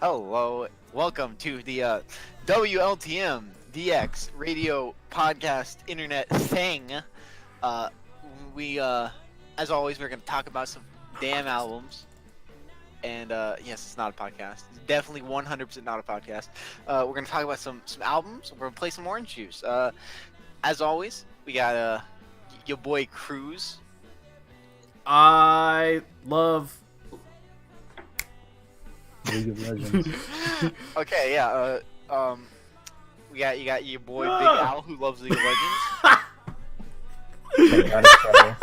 Hello, welcome to the WLTM DX radio podcast internet thing. As always, we're going to talk about some damn albums. And yes, it's not a podcast. It's definitely 100% not a podcast. We're going to talk about some albums. We're going to play some Orange Juice. As always, we got your boy Kyuss. I love League of Legends. Okay, yeah. You got your boy Big Al who loves League of Legends. Thank God it's Friday.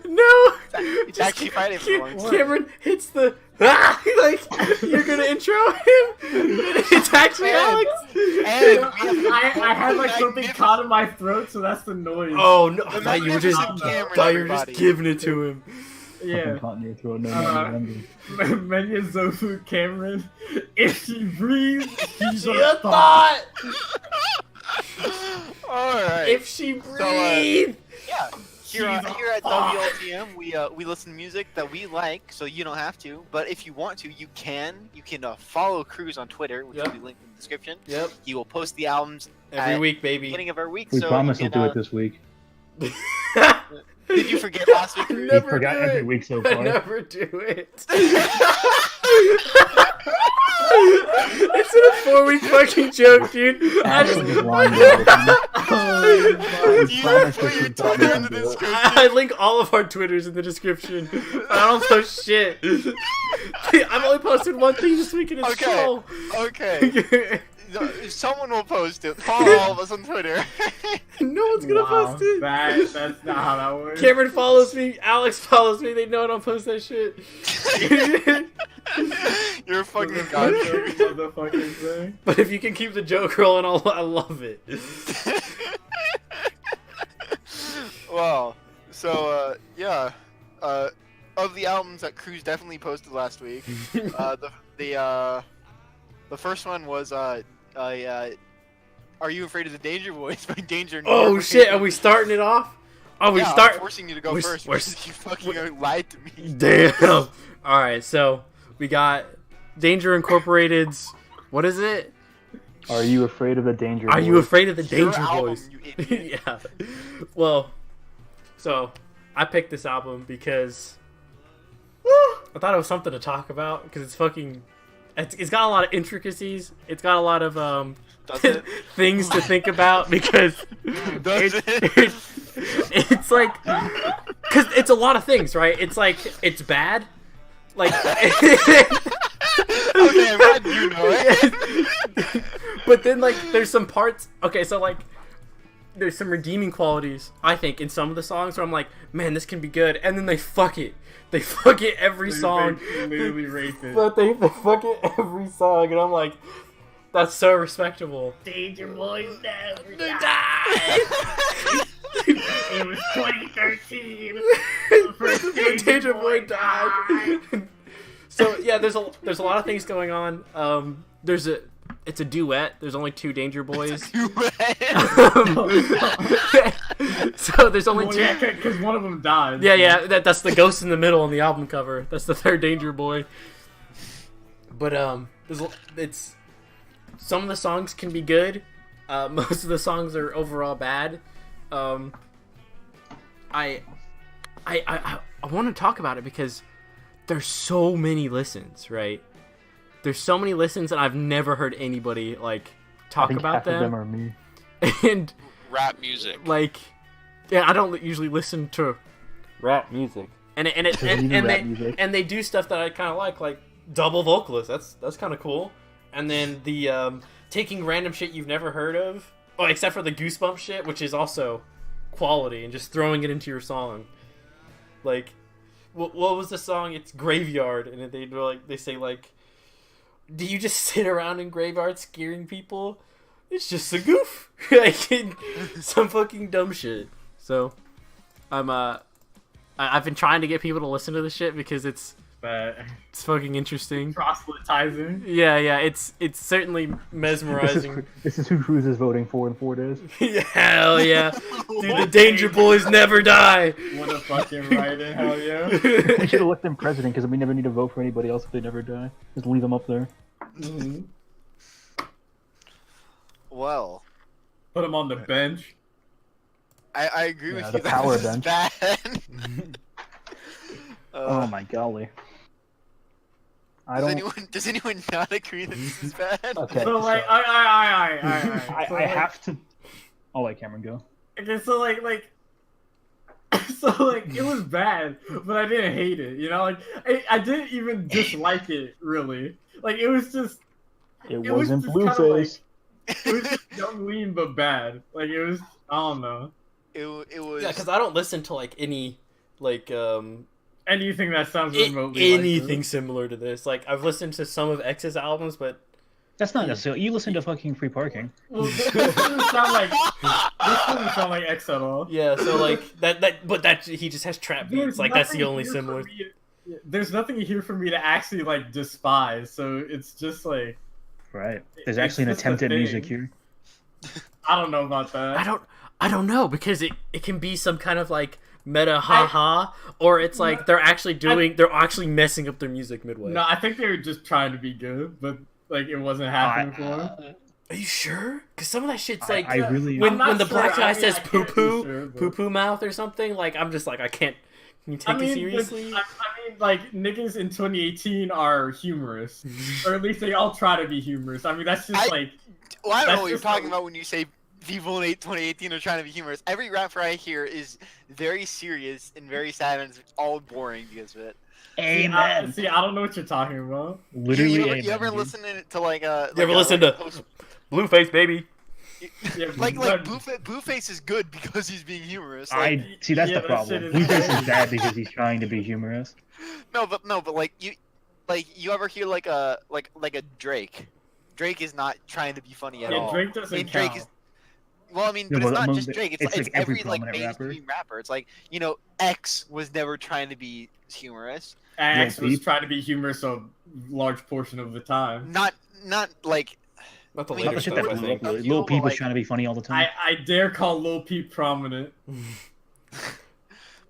No. It's actually Friday for once. Cameron hits the like you're gonna intro him. It's actually Alex. And I had like something caught in my throat, so that's the noise. Oh no! I thought you were just Cameron, giving it to him. Yeah. Caught in your throat, no, remember. Menya Zofu Cameron. If she breathes, she's She a a thought. Alright. If she breathes. Yeah. Here at WLTM, we listen to music that we like, so you don't have to. But if you want to, you can. You can follow Kyuss on Twitter, which will be linked in the description. Yep. He will post the albums Every at week, the baby. beginning of every week. We so promise you we'll can, do it this week. Did you forget last week? We Never forgot do every it. week so I far. never do it. It's a 4-week fucking joke, dude. I Alex just is lying about it. You promise put this your is done, Twitter in the we can do it. description. I link all of our Twitters in the description. I don't post shit. I've only posted one thing this week and it's troll. Okay. Someone will post it. Follow all of us on Twitter. No one's gonna post it. That's not how that works. Cameron follows me. Alex follows me. They know I don't post that shit. You're a fucking That's god. the fucking thing. But if you can keep the joke rolling, I love it. Well, so of the albums that Kyuss definitely posted last week, the first one was Are You Afraid of the Danger Boys by Danger and Oh Norma. shit! Are we starting it off? Oh, we Yeah, start. I'm forcing you to go we're- first we're- because you fucking lied to me. Damn. All right, so we got Danger Incorporated's. What is it? Are you afraid of the danger? Are you Boys? afraid of the Your Danger album, Boys? you idiot. Yeah. Well, so I picked this album because I thought it was something to talk about because it's fucking. It's got a lot of intricacies. It's got a lot of Does it? things to think about because Does it's like because it's a lot of things, right? It's like it's bad, like. Okay, I'm glad you know it. But then like there's some parts. Okay, so like there's some redeeming qualities I think in some of the songs where I'm like, man, this can be good, and then they fuck it. They fuck it every song. Literally raped it. But they fuck it every song, and I'm like, that's so respectable. Danger Boys never Die! It was 2013. Danger Boy died. So yeah, there's a lot of things going on. It's a duet. There's only 2 Danger Boys. So there's only Well, 2. yeah, because one of them died. Yeah. That's the ghost in the middle on the album cover. That's the 3rd Danger Boy. But it's some of the songs can be good. Most of the songs are overall bad. I want to talk about it because there's so many listens, right? There's so many listens, and I've never heard anybody like talk I think about half of them are me. And Rap music. like, yeah, I don't usually listen to rap music, and they do stuff that I kind of like double vocalists. That's kind of cool. And then the taking random shit you've never heard of, except for the Goosebump shit, which is also quality, and just throwing it into your song. Like, what was the song? It's Graveyard, and they say like, do you just sit around in graveyard scaring people? It's just a goof. Like some fucking dumb shit. So I've been trying to get people to listen to this shit because it's That It's fucking interesting. proselytizing. Yeah, it's certainly mesmerizing. This is who Cruz is voting for in 4 days. Hell yeah. Dude, the Danger Boys never die. What a fucking writer, hell yeah. We should elect them president because we never need to vote for anybody else if they never die. Just leave them up there. Mhm. Well, Put him on the bench. I agree with Yeah, you. the That power was bench. bad. Oh my golly. I don't. Does anyone not agree that this is bad? Okay. So like, I I have to. I'll let Cameron go. Okay, so like, so like, it was bad, but I didn't hate it. You know, like, I didn't even dislike it really. Like, it was just, It was wasn't just kinda Blueface. it was just young, lean, but bad. Like, it was, I don't know, It was. Yeah, because I don't listen to like any like anything that sounds remotely anything like similar to this. Like I've listened to some of X's albums, but That's not necessarily. You listen to fucking Free Parking. Well, this doesn't sound like X at all. yeah. So like that he just has trap beats. Like that's the only similar. There's nothing here for me to actually like despise. So it's just like Right. There's It's actually an just a attempt at thing. music here. I don't know about that. I don't know because it can be some kind of like meta haha or it's like they're actually messing up their music midway. No, I think they were just trying to be good, but like it wasn't happening for them. Are you sure? Because some of that shit's like I really. I'm not when the sure. black guy I mean, says I poo can't poo be sure, but- poo poo mouth or something, like I'm just like I can't. Can you take it seriously? I mean, like niggas in 2018 are humorous, or at least they all try to be humorous. I mean, that's just like Well, I don't know That's what you're just talking like- about when you say people in 2018 are trying to be humorous. Every rapper I hear is very serious and very sad, and it's all boring because of it. Amen. See, I don't know what you're talking about. Literally, you amen, ever dude. listen to like You ever listen to Blueface, baby? Yeah, like but- Blueface is good because he's being humorous. I see. That's Yeah, the that shit problem. is- Blueface is bad because he's trying to be humorous. No, but like you ever hear like a Drake? Drake is not trying to be funny at Yeah, all. Drake doesn't I mean, Drake count. is. Well, I mean, Yeah, but it's but not just Drake. It's like every every like prominent rapper. mainstream rapper. It's like X was never trying to be humorous. X Lil was Peep. trying to be humorous a large portion of the time. Not like. Not the I mean, Not later the shit stuff, that I blew think. up. Really. People Lil Peep was like- trying to be funny all the time. I dare call Lil Peep prominent.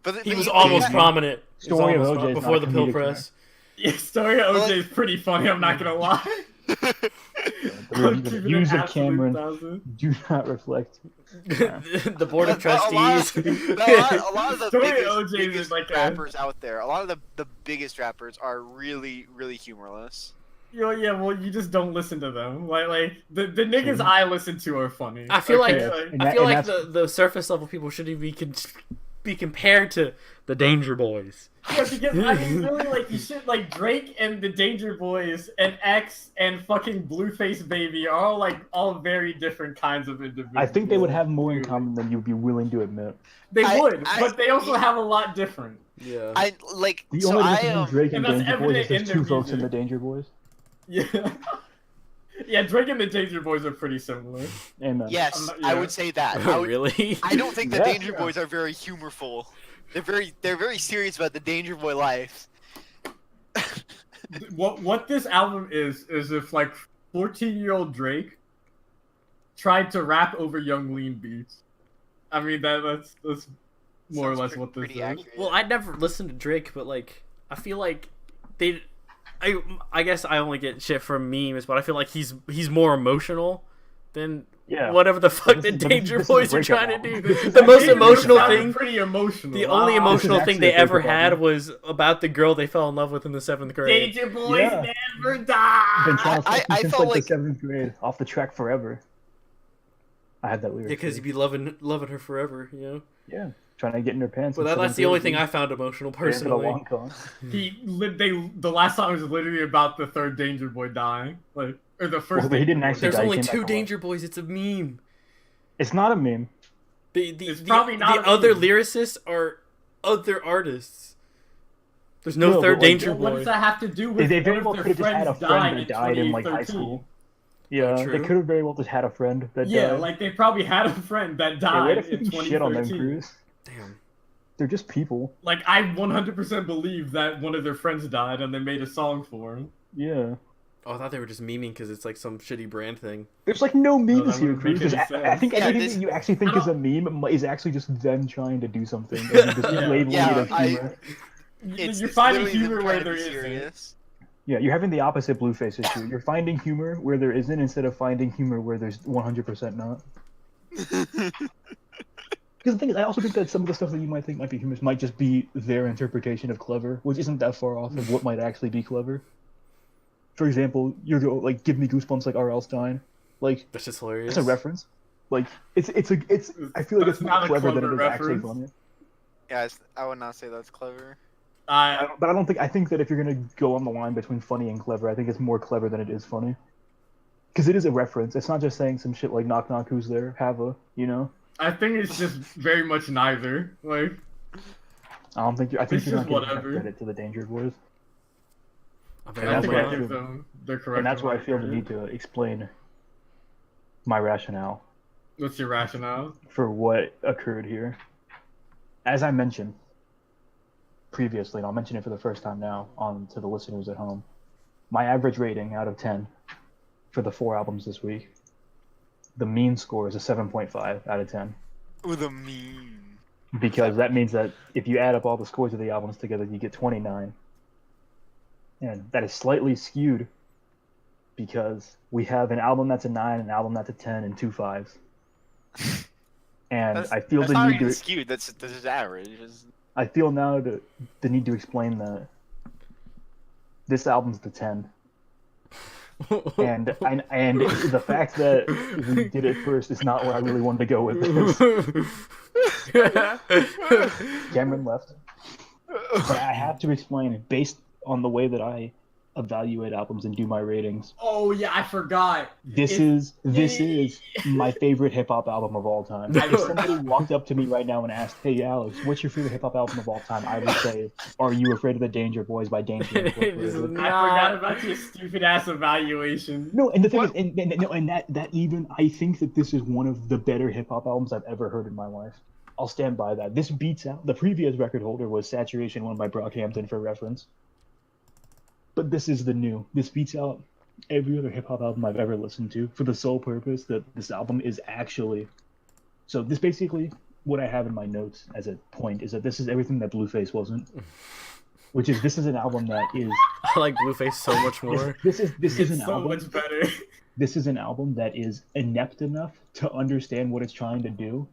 But He was you- almost yeah, prominent. He was Story of almost OJ is before not the a pill comedic press. Yeah, story of Well, OJ is pretty funny. I'm not gonna lie. The reviews of Cameron do not reflect. The board of A lot of- trustees. a lot of the Story of biggest, OJ is biggest like a- rappers out there, a lot of the biggest rappers are really, really humorless. Yeah, well, you just don't listen to them. Like the niggas I listen to are funny. I feel like- And I feel like that's- the surface level people shouldn't be compared to the Danger Boys. yeah, because I mean, really, like you should like Drake and the Danger Boys and X and fucking Blueface Baby are all very different kinds of individuals. I think they would have more in common than you'd be willing to admit. They I- would, I- but they also have a lot different. Yeah. I like The so only I difference between Drake and and that's Danger Boys is evident there's in their two folks in music. the Danger Boys. Yeah, yeah. Drake and the Danger Boys are pretty similar. Amen. yes, I'm not- I yeah. would say that. Really? I don't think the Yeah. Danger Boys are very humorful. They're very serious about the Danger Boy life. What this album is if like 14-year-old Drake tried to rap over Young Lean beats. I mean that's more or Sounds less what this pretty is. accurate. Well, I'd never listened to Drake, but like, I feel like I guess I only get shit from memes, but I feel like he's more emotional than Yeah. whatever the fuck This the is- but Danger this is a Boys are breakup trying to album. do. This is The most Danger Boys emotional sounded thing, pretty emotional. the only Wow. emotional This is thing they actually a ever breakup had album. was about the girl they fell in love with in the 7th grade. Danger Boys Yeah. never Been die. trying to fuck you I since felt like like- the 7th grade, off the track forever. I had that lyric. Yeah, because too. you'd be loving her forever, you know. Yeah, trying to get in her pants. But in that's 7th the only grade, thing I found emotional dude. Dancing a personally. long con. The last song was literally about the third Danger Boy dying, like or the first. Well, but he didn't Danger Boy. actually There's die, he only came back 2 alive. Danger Boys. It's a meme. It's not a meme. It's probably not the a other meme. lyricists are other artists. There's no No, third but, like, Danger What Boy. does that have to do with They one very of well their could have just had a friends friend dying that died in like high 2013? school. Yeah, they true. could have very well just had a friend that Yeah, died. like they probably had a friend that Hey, way died to in fucking shit on them, 2013. Cruz. Damn. They're just people. Like, I 100% believe that one of their friends died and they made a song for him. Yeah. Oh, I thought they were just memeing because it's like some shitty brand thing. There's like no memes that here, wouldn't make Cruz. any I think sense. anything Yeah, that you actually think is a meme is actually just them trying to do something and you're just labeling Yeah, it as humor. You're finding literally them humor trying where to there be isn't. serious. Yeah, you're having the opposite Blueface issue. You're finding humor where there isn't instead of finding humor where there's 100% not. Because the thing is, I also think that some of the stuff that you might think might be humorous might just be their interpretation of clever, which isn't that far off of what might actually be clever. For example, you're like, give me goosebumps like R.L. Stein. Like, That's just hilarious. it's a reference. Like, it's I feel like it's more clever than it is actually funny. Guys, I would not say that's clever. But I don't think, I think that if you're gonna go on the line between funny and clever, I think it's more clever than it is funny. Because it is a reference. It's not just saying some shit like knock knock who's there, have a, you know? I think it's just very much neither. Like, I don't think I think It's you're not just giving enough whatever. credit to the Danger Boys. I that's think why I I give feel- them the correct. And that's where I feel the credit. need to explain my rationale What's your rationale? for what occurred here. As I mentioned previously, and I'll mention it for the first time now on to the listeners at home, my average rating out of 10 for the 4 albums this week, the mean score is a 7.5 out of 10. With a meme. Because that means that if you add up all the scores of the albums together, you get 29. And that is slightly skewed because we have an album that's a 9, an album that's a 10, and 2 5s. And I feel That's the not need even to. skewed. That's just average. I feel now the need to explain that this album's the 10. And the fact that we did it first is not where I really wanted to go with this. Cameron left. But I have to explain it based on the way that I evaluate albums and do my ratings. Oh yeah, I forgot. This is my favorite hip hop album of all time. If somebody walked up to me right now and asked, "Hey Alex, what's your favorite hip hop album of all time?" I would say, "Are You Afraid of the Danger Boys" by Danger Incorporated. I forgot about your stupid ass evaluation. No, and the thing is, and that even I think that this is one of the better hip hop albums I've ever heard in my life. I'll stand by that. This beats out the previous record holder was Saturation, one by Brockhampton for reference. But this is the new. This beats out every other hip hop album I've ever listened to for the sole purpose that this album is actually. So this basically what I have in my notes as a point is that this is everything that Blueface wasn't. Which is this is an album that is. I like Blueface so much more. This is an so album. much better. This is an album that is inept enough to understand what it's trying to do,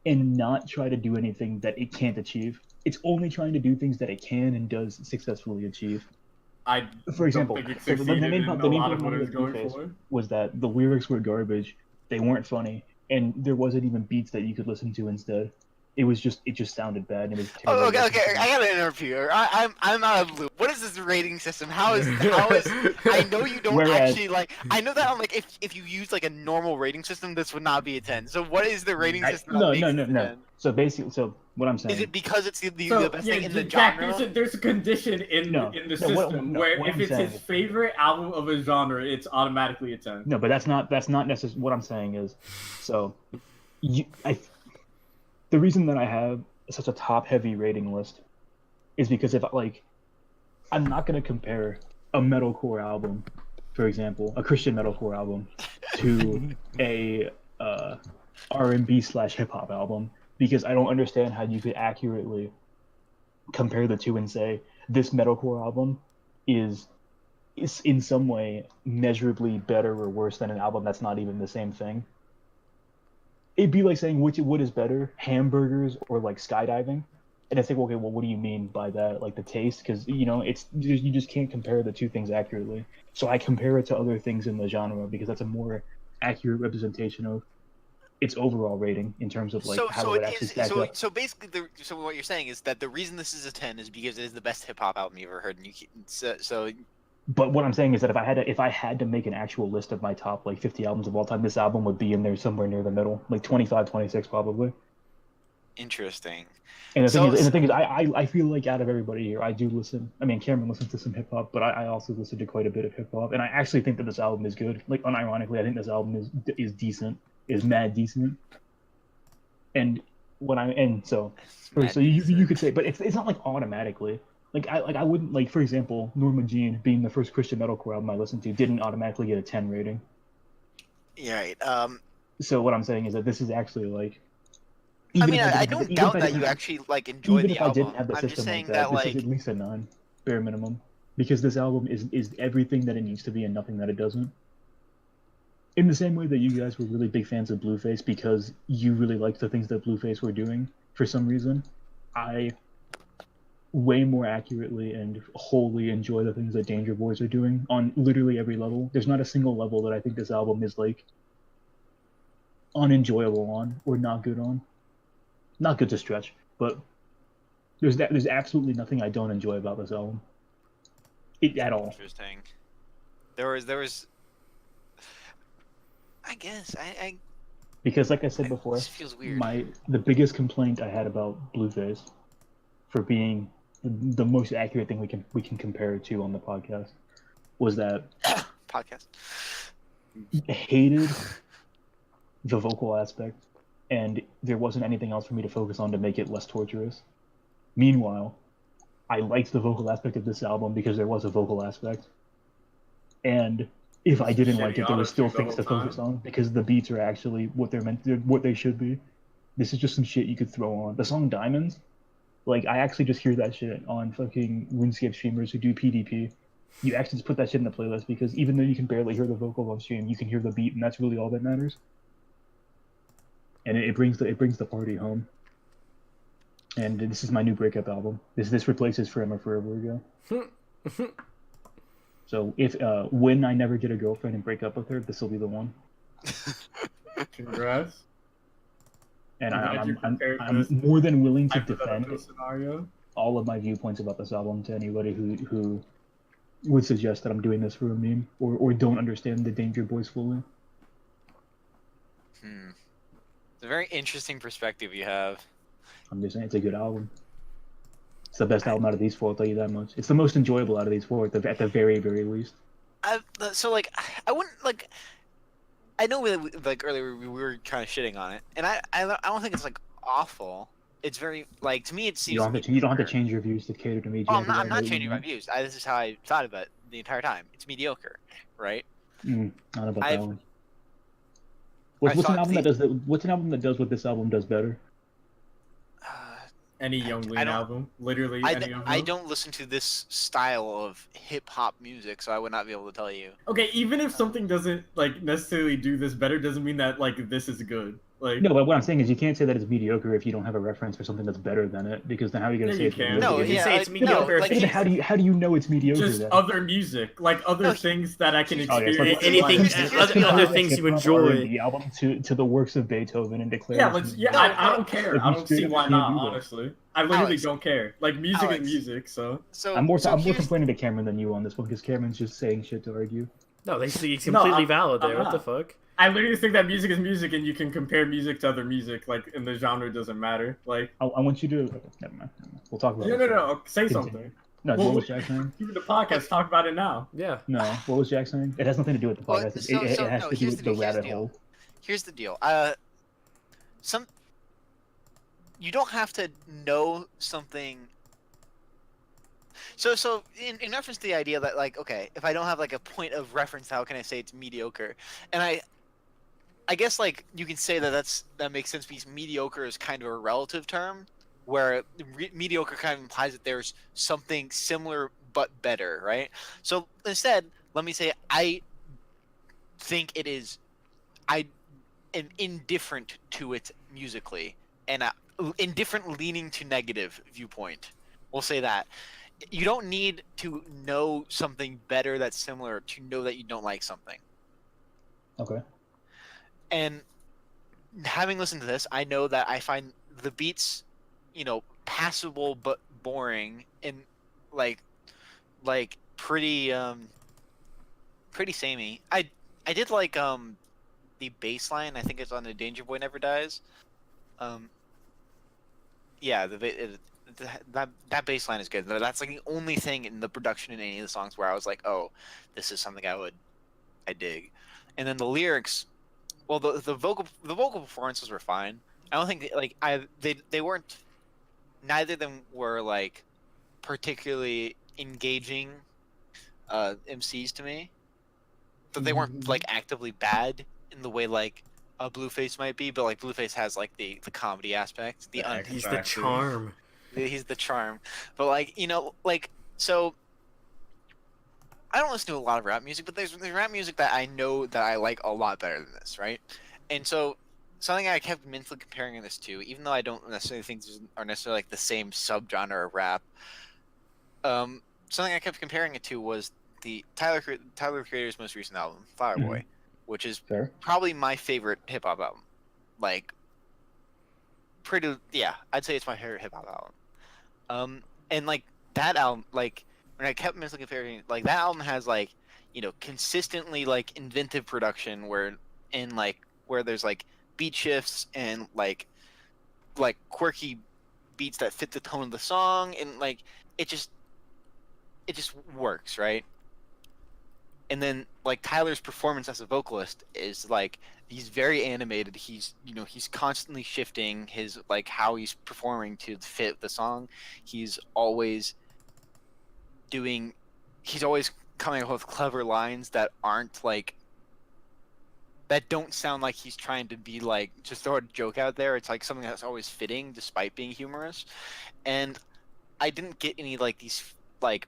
and not try to do anything that it can't achieve. It's only trying to do things that it can and does successfully achieve. For example, don't think it so the succeeded main in a problem lot of what it with was going Blueface for. was that the lyrics were garbage, they weren't funny, and there wasn't even beats that you could listen to instead. It just sounded bad. And it was terrible. Oh, okay. I gotta interrupt you. I'm out of the loop. What is this rating system? How is? I know you don't actually like. I know that like if you use like a normal rating system, this would not be a 10. So what is the rating system? No. That makes it a 10? So basically, what I'm saying is it because it's the best thing in the Jack, genre? there's a condition in the system where if it's his favorite album of a genre, it's automatically a 10. No, but that's not necessarily what I'm saying is. So, the reason that I have such a top-heavy rating list is because I'm not gonna compare a metalcore album, for example, a Christian metalcore album, to a R&B / hip hop album, because I don't understand how you could accurately compare the two and say this metalcore album is in some way measurably better or worse than an album that's not even the same thing. It'd be like saying what is better, hamburgers or like skydiving, and it's like, okay, well, what do you mean by that? Like the taste, because you just can't compare the two things accurately. So I compare it to other things in the genre because that's a more accurate representation of its overall rating in terms of like how it actually stacks up. So basically, so what you're saying is that the reason this is a 10 is because it is the best hip hop album you've ever heard, and so. But what I'm saying is that if I had to make an actual list of my top 50 albums of all time, this album would be in there somewhere near the middle, like 25, 26 probably. Interesting. And the thing is, I feel like out of everybody here, I do listen. I mean, Cameron listens to some hip hop, but I also listen to quite a bit of hip hop, and I actually think that this album is good. Like unironically, I think this album is decent, is mad decent. And So you could say, but it's not like automatically. Like I wouldn't like, for example, Norma Jean being the first Christian metalcore album I listened to didn't automatically get a 10 rating. Yeah, right. So what I'm saying is that this is actually like. I mean, I don't doubt that you actually like enjoy the album. Didn't have the I'm system just saying like that, that this like is at least a 9, bare minimum, because this album is everything that it needs to be and nothing that it doesn't. In the same way that you guys were really big fans of Blueface because you really liked the things that Blueface were doing for some reason, I way more accurately and wholly enjoy the things that Danger Boys are doing on literally every level. There's not a single level that I think this album is like unenjoyable on or not good on. Not good to stretch, but there's absolutely nothing I don't enjoy about this album. At all. Interesting. There was I guess I because like I said before, this feels weird. The biggest complaint I had about Blueface for being the most accurate thing we can compare it to on the podcast was that podcast hated the vocal aspect, and there wasn't anything else for me to focus on to make it less torturous. Meanwhile, I liked the vocal aspect of this album because there was a vocal aspect, and if I didn't like it, there were still things to focus on because the beats are actually what they should be. This is just some shit you could throw on. The song Diamonds, like I actually just hear that shit on fucking RuneScape streamers who do PvP. You actually just put that shit in the playlist because even though you can barely hear the vocals on stream, you can hear the beat, and that's really all that matters. And it brings the party home. And this is my new breakup album. This replaces Forever Ago. So if when I never get a girlfriend and break up with her, this will be the one. Congrats. And I'm more than willing to defend all of my viewpoints about this album to anybody who would suggest that I'm doing this for a meme or don't understand the Danger Boys fully. It's a very interesting perspective you have. I'm just saying it's a good album. It's the best album out of these four, I'll tell you that much. It's the most enjoyable out of these four, at the very, very least. So, like, I wouldn't, like... I know, like, earlier we were kind of shitting on it, and I don't think it's, like, awful. It's very, like, to me it seems... You don't have to change your views to cater to me. Oh, I'm not changing my views. This is how I thought about it the entire time. It's mediocre, right? Not about that one. What's an album that does what this album does better? Any Young Lean album, literally any of them. I don't listen to this style of hip hop music, so I would not be able to tell you. Okay, even if something doesn't like necessarily do this better, doesn't mean that like this is good. Like no, but what I'm saying is you can't say that it's mediocre if you don't have a reference for something that's better than it, because then how are you gonna say it's mediocre? No, you say it's mediocre. Like, how do you know it's mediocre? Just then? other music, like other things that I can experience. Other things you enjoy. The album to the works of Beethoven and declare. I don't care. I don't see why not. Honestly, I literally don't care. Like music is music, so. I'm more complaining to Cameron than you on this one because Cameron's just saying shit to argue. No, it's completely valid there. What the fuck? I literally think that music is music, and you can compare music to other music. Like, and the genre doesn't matter. Like, I want you to. Okay, never mind. We'll talk about. No. Say something. No, what was Jack saying? Even the podcast. Talk about it now. Yeah. No, what was Jack saying? It has nothing to do with the podcast. It has to do with the rabbit hole. Here's the deal. You don't have to know something. So in reference to the idea that, like, okay, if I don't have like a point of reference, how can I say it's mediocre? And I guess like you can say that makes sense because mediocre is kind of a relative term, where mediocre kind of implies that there's something similar but better, right? So instead, let me say I think I am indifferent to it musically, and indifferent leaning to negative viewpoint. We'll say that. You don't need to know something better that's similar to know that you don't like something. Okay. And having listened to this, I know that I find the beats, passable but boring and like pretty samey. I did like the bass line. I think it's on the Danger Boy Never Dies. Yeah, that bass line is good. That's like the only thing in the production in any of the songs where I was like, oh, this is something I dig. And then the lyrics, well, the vocal performances were fine. I don't think like they weren't. Neither of them were like particularly engaging MCs to me. But they weren't like actively bad in the way like a Blueface might be. But like Blueface has like the comedy aspect, the The X He's the unintentional. factor. charm. He's the charm. But like like so. I don't listen to a lot of rap music, but there's rap music that I know that I like a lot better than this, right? And so something I kept mentally comparing this to, even though I don't necessarily think these are necessarily like the same subgenre of rap, something I kept comparing it to was the Tyler Creator's most recent album, Fireboy, which is Fair. probably my favorite hip hop album. Like, I'd say it's my favorite hip hop album. And like that album, like when I kept mentally comparing, like that album has like consistently like inventive production where there's like beat shifts and like quirky beats that fit the tone of the song, and like it just works, right? And then like Tyler's performance as a vocalist is like he's very animated. He's constantly shifting his like how he's performing to fit the song. He's always doing he's always coming up with clever lines that aren't like that don't sound like he's trying to be like just throw a joke out there. It's like something that's always fitting despite being humorous. And I didn't get any like these like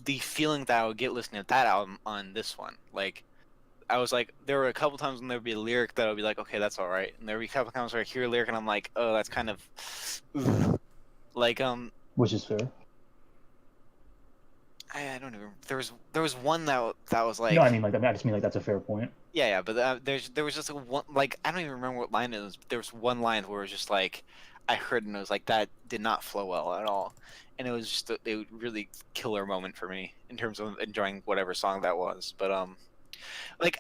the feeling that I would get listening to that album on this one. Like I was like, there were a couple times when there would be a lyric that I would be like, okay, that's all right, and there would be a couple times where I hear a lyric and I'm like, oh, that's kind of like Which is fair. I don't even. There was one that was like. No, I mean like I just mean like that's a fair point. Yeah, but there was just one like I don't even remember what line it was. But there was one line where it was just like I heard and it was like that did not flow well at all, and it was just a really killer moment for me in terms of enjoying whatever song that was. But like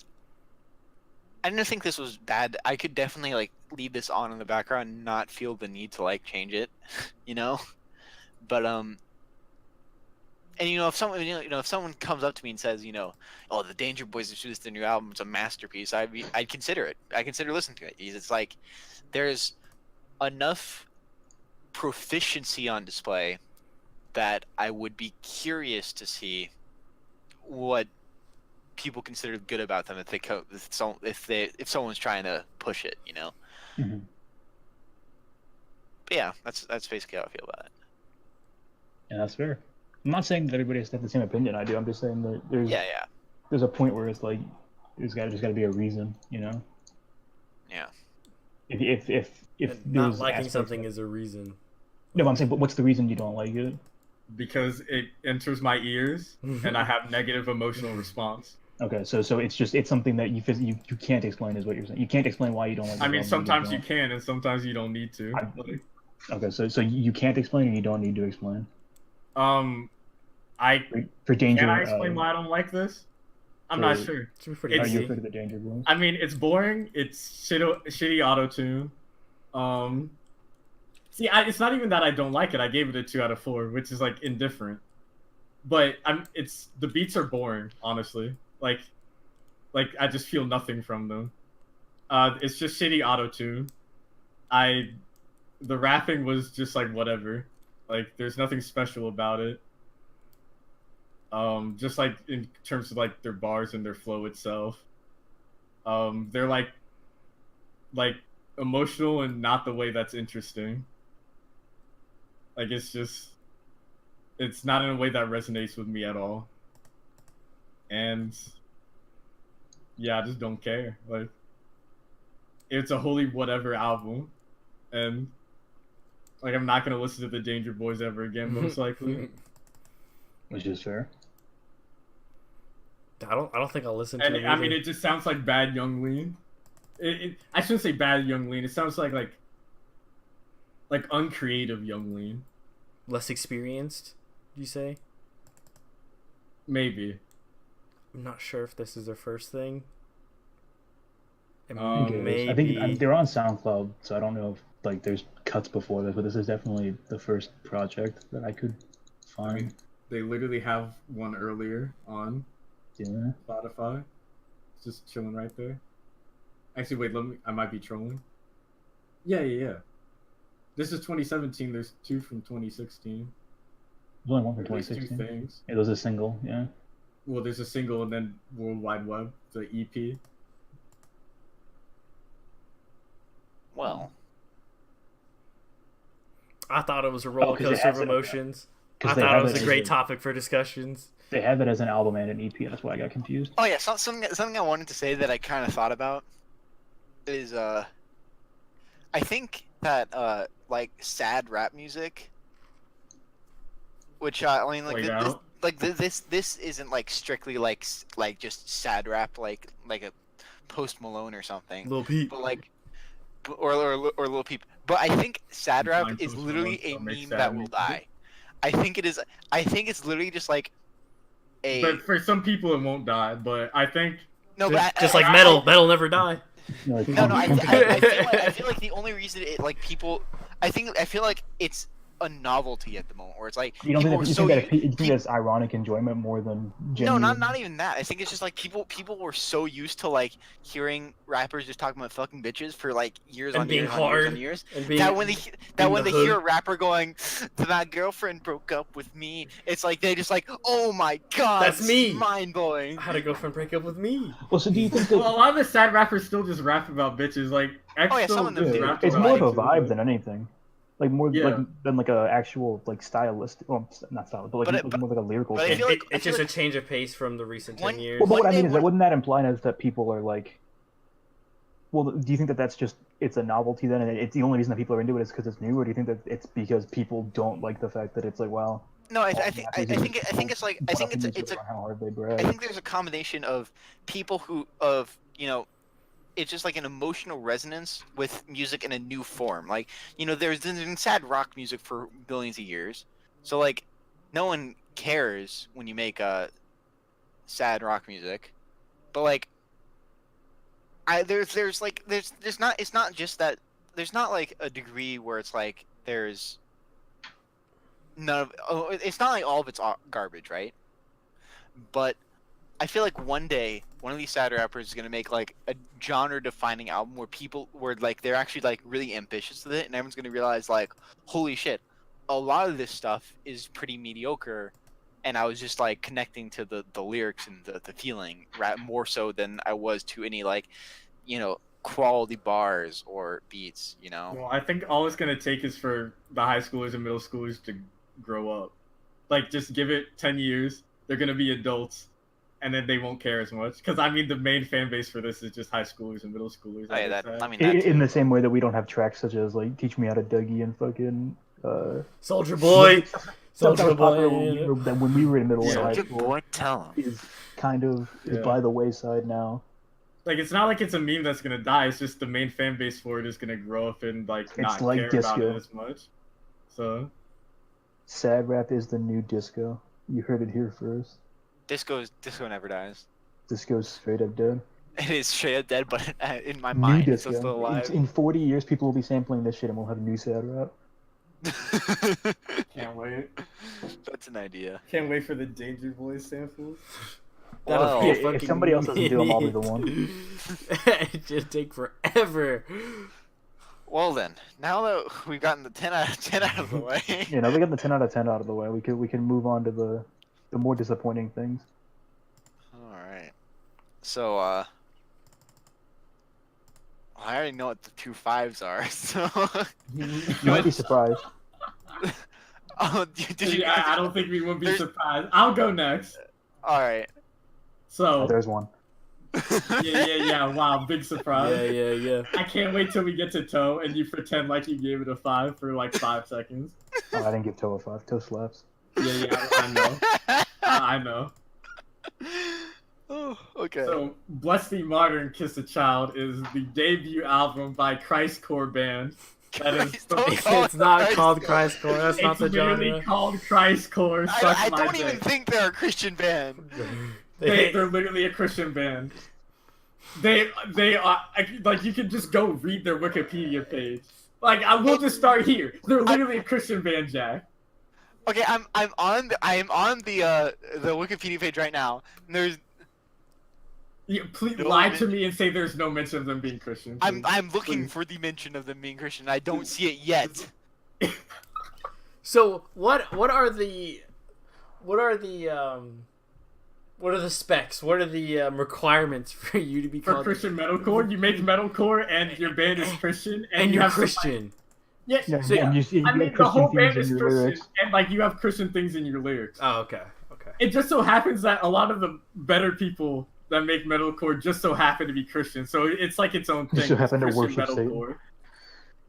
I didn't think this was bad. I could definitely like leave this on in the background and not feel the need to like change it, you know. But and if someone if someone comes up to me and says oh, the Danger Boys have released their new album, it's a masterpiece, I'd consider it. I consider listening to it. It's like there's enough proficiency on display that I would be curious to see what people consider good about them if someone's trying to push it, Mm-hmm. But yeah, that's basically how I feel about it. Yeah, that's fair. I'm not saying that everybody has to have the same opinion I do. I'm just saying that Yeah. there's a point where it's like there's just got to be a reason, Yeah. If Not there's liking aspects something of- is a reason. No, but I'm saying, but what's the reason you don't like it? Because it enters my ears and I have negative emotional response. Okay, so it's something that you can't explain, is what you're saying. You can't explain why you don't like. I mean, the album, sometimes you don't. can and sometimes you don't need to. Okay, so you can't explain, or you don't need to explain. I For Danger. can I explain why I don't like this? I'm not for- sure. Should be pretty Are you easy. afraid of the Danger Boys? I mean, it's boring. It's shitty auto tune. See, it's not even that I don't like it. I gave it a 2 out of 4, which is like indifferent. But it's the beats are boring, honestly. Like I just feel nothing from them. It's just shitty auto tune. The rapping was just like whatever. Like there's nothing special about it. Just like in terms of like their bars and their flow itself. They're like emotional and not the way that's interesting. Like it's not in a way that resonates with me at all. And yeah, I just don't care. Like it's a wholly whatever album, and like I'm not gonna listen to the Danger Boys ever again, most likely. Which is fair. I don't think I'll listen to And it. I mean, it just sounds like bad Young Lean. I shouldn't say bad Young Lean. It sounds like uncreative Young Lean. Less experienced, you say? Maybe. I'm not sure if this is their first thing. And I think it is. I think they're on SoundCloud, so I don't know if like there's cuts before this, but this is definitely the first project that I could find. I mean, they literally have one earlier on Yeah. Spotify. It's just chilling right there. Actually, wait, I might be trolling. Yeah. This is 2017. There's 2 from 2016. There's only one for At least 2016. 2 things. It was a single, yeah. Well, there's a single and then World Wide Web, the EP. Well, I thought it was a roller 'cause it coaster has of it- emotions. 'cause I they thought have it was it a as great a- topic for discussions. They have it as an album and an EP. That's why I got confused. oh yeah, something I wanted to say that I kind of thought about is I think that like sad rap music, which I mean this isn't like strictly like just sad rap like a Post Malone or something, Lil Peep. but like or Lil Peep. But I think sad rap Blind is Post literally Malone a still makes meme sad that will music. die. I think it is. I think it's literally just like a But for some people, it won't die. But I think no, but Just like metal. Metal never die. You know, like, No, I punk- feel like the only reason it like people, I feel like it's a novelty at the moment, where it's like you don't people think were that, you so think that u- you think that's ironic enjoyment more than no, genuine? not even that. I think it's just like people were so used to like hearing rappers just talking about fucking bitches for like years And on being years on years hard. on years. And being, That when they the hear a hood. rapper going, "My girlfriend broke up with me," it's like they just like, "Oh my god, That's me. mind blowing." I had a girlfriend break up with me. Well, so do you think that well, a lot of the sad rappers still just rap about bitches. Like X Oh, yeah, still some of them just do. raps it's about more of a bitches, vibe but- than anything? Like more Yeah. like than like a actual like stylistic, well, not stylist, but like But more like a lyrical. but I thing. feel like- It's feel just like- a change of pace from the recent 10 One- years. Well, but what one I mean day is when- that wouldn't that imply is that people are like, well, do you think that that's just it's a novelty then, and it's the only reason that people are into it is because it's new, or do you think that it's because people don't like the fact that it's like, wow, No, I all think rappers are just it's like I think bluffing it's each a other on how hard they I brag. think there's a combination of people it's just like an emotional resonance with music in a new form. Like, there's been sad rock music for billions of years. So like no one cares when you make sad rock music. But like there's not it's not just that there's not like a degree where it's like there's it's not like all of it's garbage, right? But I feel like one day one of these sad rappers is gonna make like a genre-defining album where like they're actually like really ambitious with it, and everyone's gonna realize like, holy shit, a lot of this stuff is pretty mediocre, and I was just like connecting to the lyrics and the feeling more so than I was to any like, quality bars or beats, Well, I think all it's gonna take is for the high schoolers and middle schoolers to grow up. Like, just give it 10 years. They're gonna be adults, and then they won't care as much. Because I mean, the main fan base for this is just high schoolers and middle schoolers. Oh, yeah, like that In too. the same way that we don't have tracks such as like "Teach Me How to Dougie" and fucking Soldier Boy. stuff that Soldier was popular Boy. when we were in middle and high Soldier school Boy, tell him. is kind of is Yeah. by the wayside now. Like, it's not like it's a meme that's gonna die. It's just the main fan base for it is gonna grow up and like not like care about disco. it as much. So Sad rap is the new disco. You heard it here first. Disco never dies. Disco's straight up dead. It is straight up dead, but in my New mind, it's disco. still alive. In 40 years, people will be sampling this shit, and we'll have new sad rap. can't wait. That's an idea. Can't wait for the Danger Boys samples. That'll Well, be a if fucking somebody else doesn't do 'em, I'll be the one. It just take forever. Well then, now that we've gotten the 10 out of 10 out of the way, You know, we got the 10 out of 10 out of the way. We can move on to the more disappointing things. all right. So I already know what the 2 5s are. So You might be surprised. oh, did you? Yeah, I don't think we would be There's- surprised. I'll go next. All right. So There's one. yeah. Wow, big surprise. Yeah. I can't wait till we get to Toe and you pretend like you gave it a 5 for like 5 seconds. Oh, I didn't give Toe a 5. Toe slaps. Yeah, I know. I know. Oh, okay. So, Bless the Modern Kiss a Child is the debut album by Christcore Band. That is Christ, the- don't call It's it not Christ called Core. Christcore. That's not It's the literally genre. called Christcore. Suck I my don't even dick. think they're a Christian band. They're literally a Christian band. They are like, you can just go read their Wikipedia page. Like, I will just start here. They're literally a Christian band, Jack. Okay, I'm on the Wikipedia page right now. And there's Yeah, please No lie to mention. me and say there's no mention of them being Christian. Please. I'm looking Please. for the mention of them being Christian. I don't see it yet. So what are the specs? What are the requirements for you to be For called Christian metalcore, you make metalcore and your band is Christian, and you you're have some, Christian? yeah, Yeah, So- and you I have mean, the Christian whole band themes is in your Christian, lyrics. and like you have Christian things in your lyrics. Oh, okay. It just so happens that a lot of the better people that make metalcore just so happen to be Christian, so it's like its own thing. Just so happen to Christian worship Satan. metalcore.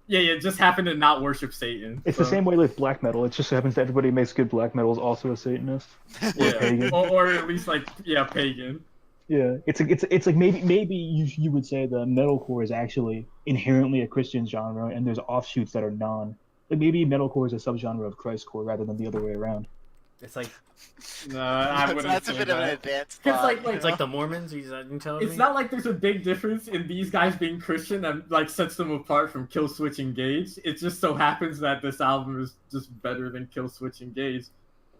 Yeah, just happen to not worship Satan. It's so. the same way with black metal. It just so happens that everybody who makes good black metal is also a Satanist. Yeah, pagan. or at least like pagan. Yeah, it's like maybe you would say the metalcore is actually inherently a Christian genre, and there's offshoots that are non. Like maybe metalcore is a subgenre of Christcore rather than the other way around. It's like No, I wouldn't That's a say bit of an that. advanced It's thought. like it's like the Mormons. You telling me? It's not like there's a big difference in these guys being Christian that like sets them apart from Kill Switch Engage. It just so happens that this album is just better than Kill Switch Engage,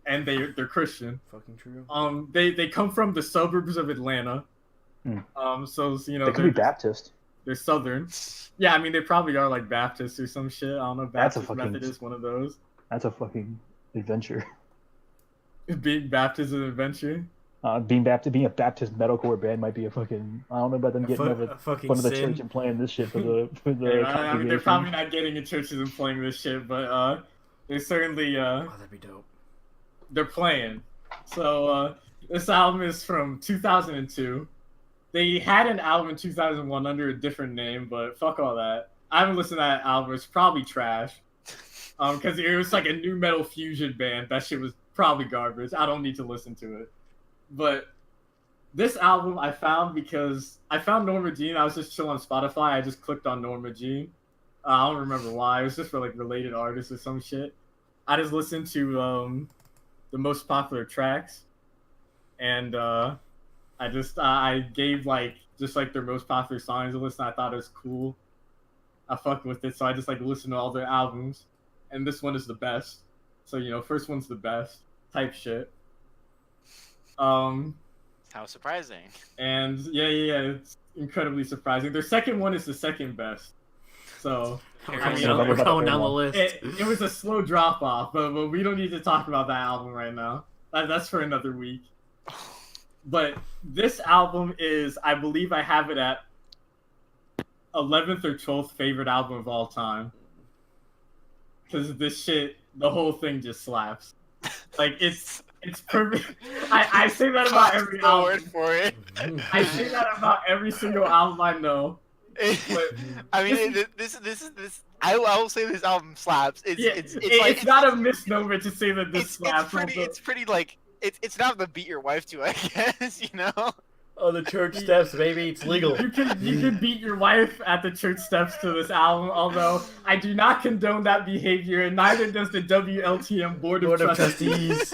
and they're Christian. Fucking true. They come from the suburbs of Atlanta. So you know They could be Baptist. They're Southern. Yeah, I mean they probably are like Baptist or some shit. I don't know. That's a Baptist fucking- Methodist, one of those. That's a fucking adventure. Being Baptist is an adventure. Being a Baptist metalcore band might be a fucking. I don't know about them getting over fucking one of the sin. church and playing this shit for the Yeah, I mean, they're congregation. probably not getting in churches and playing this shit, but they're certainly Oh, that'd be dope. they're playing. So this album is from 2002. They had an album in 2001 under a different name, but fuck all that. I haven't listened to that album. It's probably trash. Because it was like a new metal fusion band. That shit was probably garbage. I don't need to listen to it. But this album I found because I found Norma Jean. I was just chilling on Spotify. I just clicked on Norma Jean. I don't remember why. It was just for like related artists or some shit. I just listened to the most popular tracks, and I gave like just like their most popular songs a listen. I thought it was cool. I fucked with it, so I just like listened to all their albums, and this one is the best. So you know, first one's the best type shit. How surprising. And yeah, it's incredibly surprising. Their second one is the second best. So We're I going, mean, down, we're going down the list. it was a slow drop off, but we don't need to talk about that album right now. That's for another week. But this album is, I believe I have it at 11th or 12th favorite album of all time. Because this shit, the whole thing just slaps. Like, it's perfect. I say that about every the word album. for it. I say that about every single album I know. I mean, this. I will say this album slaps. It's not a misnomer to say that this slaps. It's pretty like it's not to beat your wife to, I guess. You know. Oh, the church steps, baby. It's legal. You can beat your wife at the church steps to this album, although I do not condone that behavior, and neither does the WLTM Board of Trustees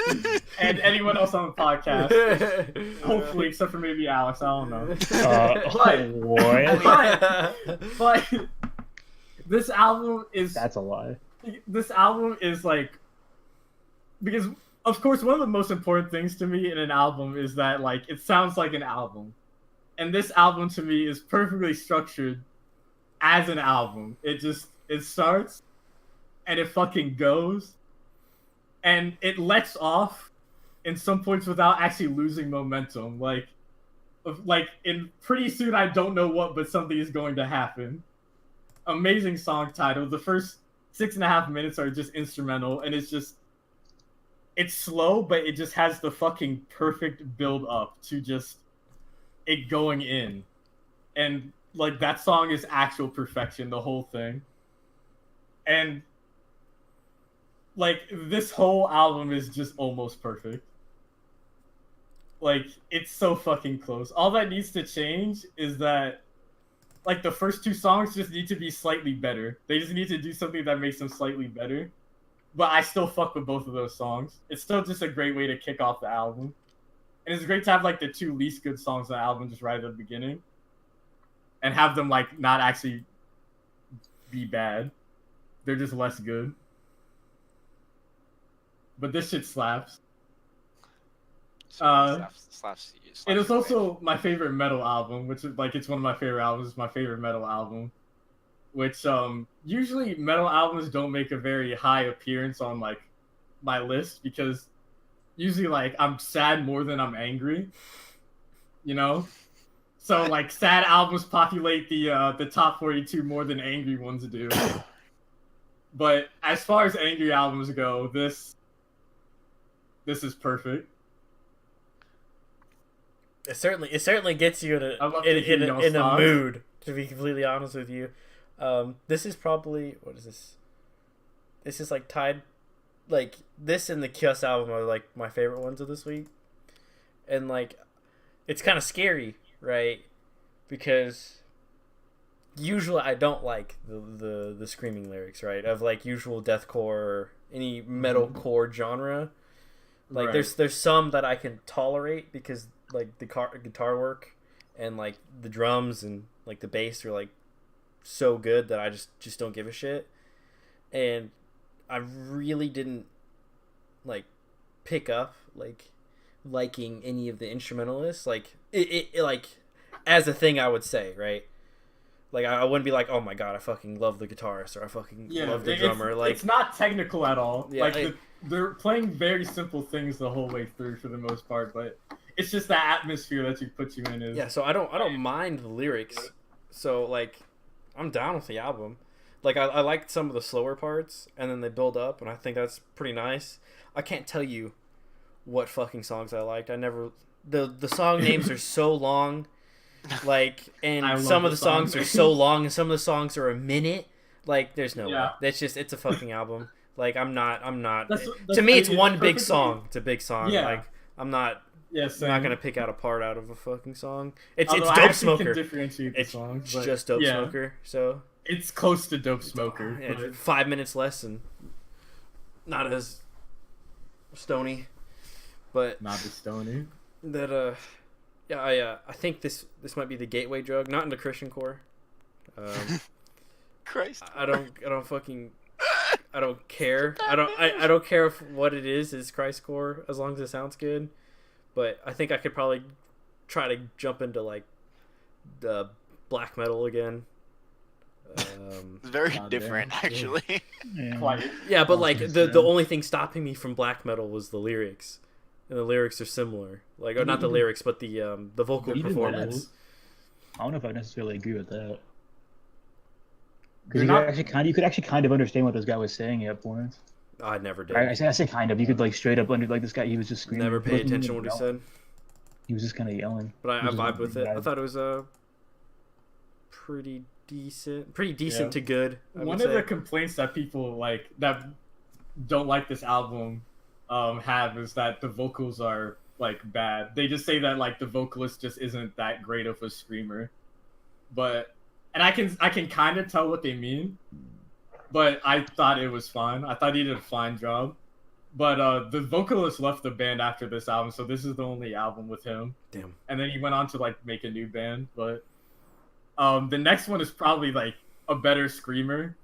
and anyone else on the podcast. Hopefully, except for maybe Alex. I don't know. But this album is... That's a lie. This album is like... Because... Of course, one of the most important things to me in an album is that, like, it sounds like an album. And this album, to me, is perfectly structured as an album. It starts, and it fucking goes, and it lets off in some points without actually losing momentum. Like in pretty soon, I don't know what, but something is going to happen. Amazing song title. The first 6.5 minutes are just instrumental, and it's slow, but it just has the fucking perfect build up to just it going in. And like that song is actual perfection, the whole thing. And like this whole album is just almost perfect. Like it's so fucking close. All that needs to change is that like the first two songs just need to be slightly better. They just need to do something that makes them slightly better. But I still fuck with both of those songs. It's still just a great way to kick off the album. And it's great to have like the two least good songs on the album just right at the beginning. And have them like not actually be bad. They're just less good. But this shit slaps. Slaps It is your also my favorite metal album, which is like it's one of my favorite albums. It's my favorite metal album, which usually metal albums don't make a very high appearance on like my list because usually like I'm sad more than I'm angry, you know. So like sad albums populate the top 42 more than angry ones do. But as far as angry albums go, this is perfect. It certainly gets you in a mood. To be completely honest with you, this is probably what is this? This is like tied, like this and the Kyuss album are like my favorite ones of this week, and like it's kind of scary, right? Because usually I don't like the screaming lyrics, right? Of like usual deathcore or any metalcore genre. Like there's some that I can tolerate because like the guitar work and like the drums and like the bass are like so good that I just don't give a shit. And I really didn't like pick up like liking any of the instrumentalists. Like it like as a thing I would say, right? Like I wouldn't be like, oh my god, I fucking love the guitarist or I fucking love the drummer. Like it's not technical at all. Yeah, like they're playing very simple things the whole way through for the most part, but it's just the atmosphere that you put you in is. Yeah, so I don't mind the lyrics. So like, I'm down with the album. Like I liked some of the slower parts, and then they build up, and I think that's pretty nice. I can't tell you what fucking songs I liked. I never the song names are so long. Like, and some of the songs are so long, and some of the songs are a minute. Like, there's no way. That's just, it's a fucking album. Like, I'm not. That's to me, it's one big song. It's a big song. Yeah. Like, I'm not gonna pick out a part out of a fucking song. It's Dope Smoker. It's songs, just Dope Smoker. So it's close to Dope Smoker. Yeah, 5 minutes less and not as stony, but not as stony. That Yeah, I think this might be the gateway drug, not into Christian core. Christ. I don't care. I don't care if what it is Christ core as long as it sounds good. But I think I could probably try to jump into like the black metal again. It's very different, actually. Yeah, but like the only thing stopping me from black metal was the lyrics. And the lyrics are similar, like or not the lyrics, but the vocal performance. I don't know if I necessarily agree with that. Because you could actually kind of understand what this guy was saying at points. I never did. I say kind of. You could like straight up under like this guy. He was just screaming. Never pay attention to what he said. He was just kind of yelling. But I vibed with it. I thought it was pretty decent to good. One of the complaints that people like that don't like this album have is that the vocals are like bad. They just say that like the vocalist just isn't that great of a screamer. And I can kind of tell what they mean, but I thought it was fine. I thought he did a fine job. But the vocalist left the band after this album, so this is the only album with him. Damn. And then he went on to like make a new band, but the next one is probably like a better screamer,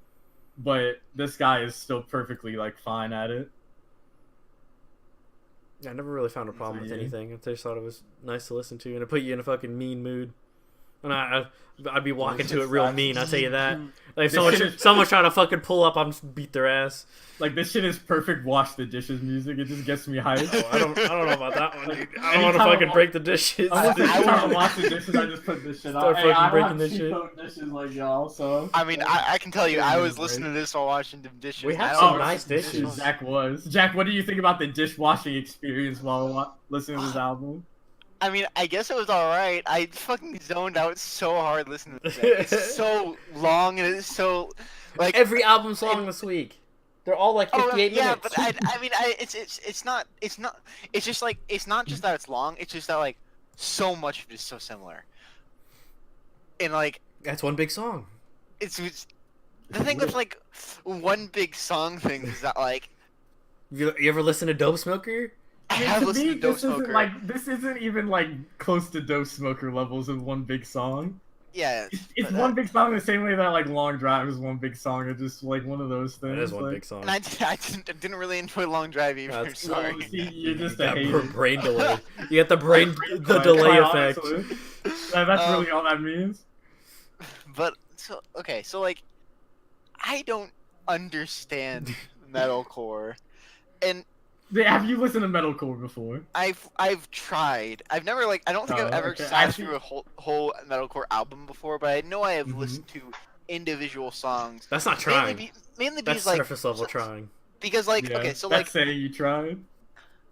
but this guy is still perfectly like fine at it. I never really found a problem with anything. I just thought it was nice to listen to, and it put you in a fucking mean mood. And I'd be walking to it real mean, I'll tell you that. Like, if someone's trying to fucking pull up, I'm just beat their ass. Like, this shit is perfect wash the dishes music. It just gets me hyped. Oh, I don't know about that one, dude. I don't want to fucking break the dishes. I want to wash the dishes, I just put this shit on. Start fucking breaking this shit. Dishes like y'all, so. I mean, I can tell you, I was listening to this while washing the dishes. We have some nice dishes. Jack, what do you think about the dishwashing experience while listening to this album? I mean, I guess it was alright. I fucking zoned out so hard listening to this. It's so long and it's so like every album's long this week. They're all like 58 minutes. Yeah, but I mean, it's not. It's just like it's not just that it's long. It's just that like so much of it is so similar. And like that's one big song. It's the thing with like one big song thing is that like you ever listen to Dope Smoker? I have listened to Dope Smoker. This isn't even like close to Dope Smoker levels of one big song. Yeah, It's one big song the same way that like Long Drive is one big song. It's just like one of those things. That is one like, big song. and I didn't really enjoy Long Drive either. That's- Sorry. Well, see, you're just You a got hater. brain delay. You got the Quite delay effect. honestly. That's really all that means. But so okay, so like, I don't understand metalcore, and Have you listened to metalcore before? I've tried. I've never like I don't think I've ever Okay. sat through a whole metalcore album before, but I know I have Mhm. listened to individual songs. That's not trying. Mainly That's because like surface level trying. because like Yeah, okay, so that's like saying you tried.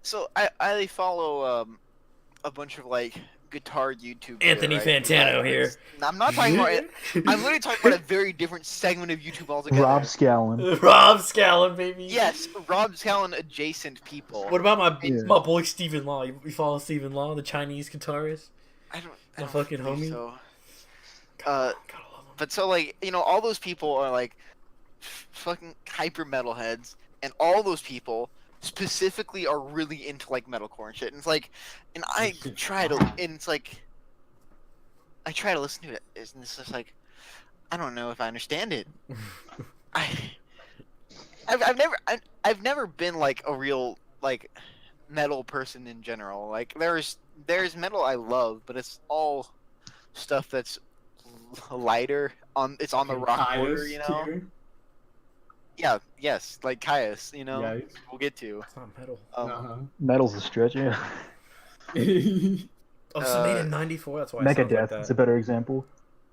so I follow a bunch of like guitar YouTube. Anthony Fantano here. I'm not talking about it. I'm literally talking about a very different segment of YouTube altogether. Rob Scallon. Rob Scallon, baby. Yes, Rob Scallon adjacent people. What about my Yeah. my boy Stephen Law? You follow Stephen Law, the Chinese guitarist? I My don't fucking believe homie? So. Gotta love him. But so like all those people are like fucking hyper metalheads, and all those people specifically are really into like metalcore and shit. And it's like, and I try to, and it's like, I try to listen to it, and it's just like, I don't know if I understand it. I've never been like a real like metal person in general. Like there's metal I love, but it's all stuff that's lighter it's on the rock border, you know. Tier. Yeah, yes, like Kyuss, you know. Yeah. We'll get to. It's not metal. Uh-huh. Metal's a stretch, yeah. Oh, so made in '94. That's why. It sounds like Megadeth that. is a better example.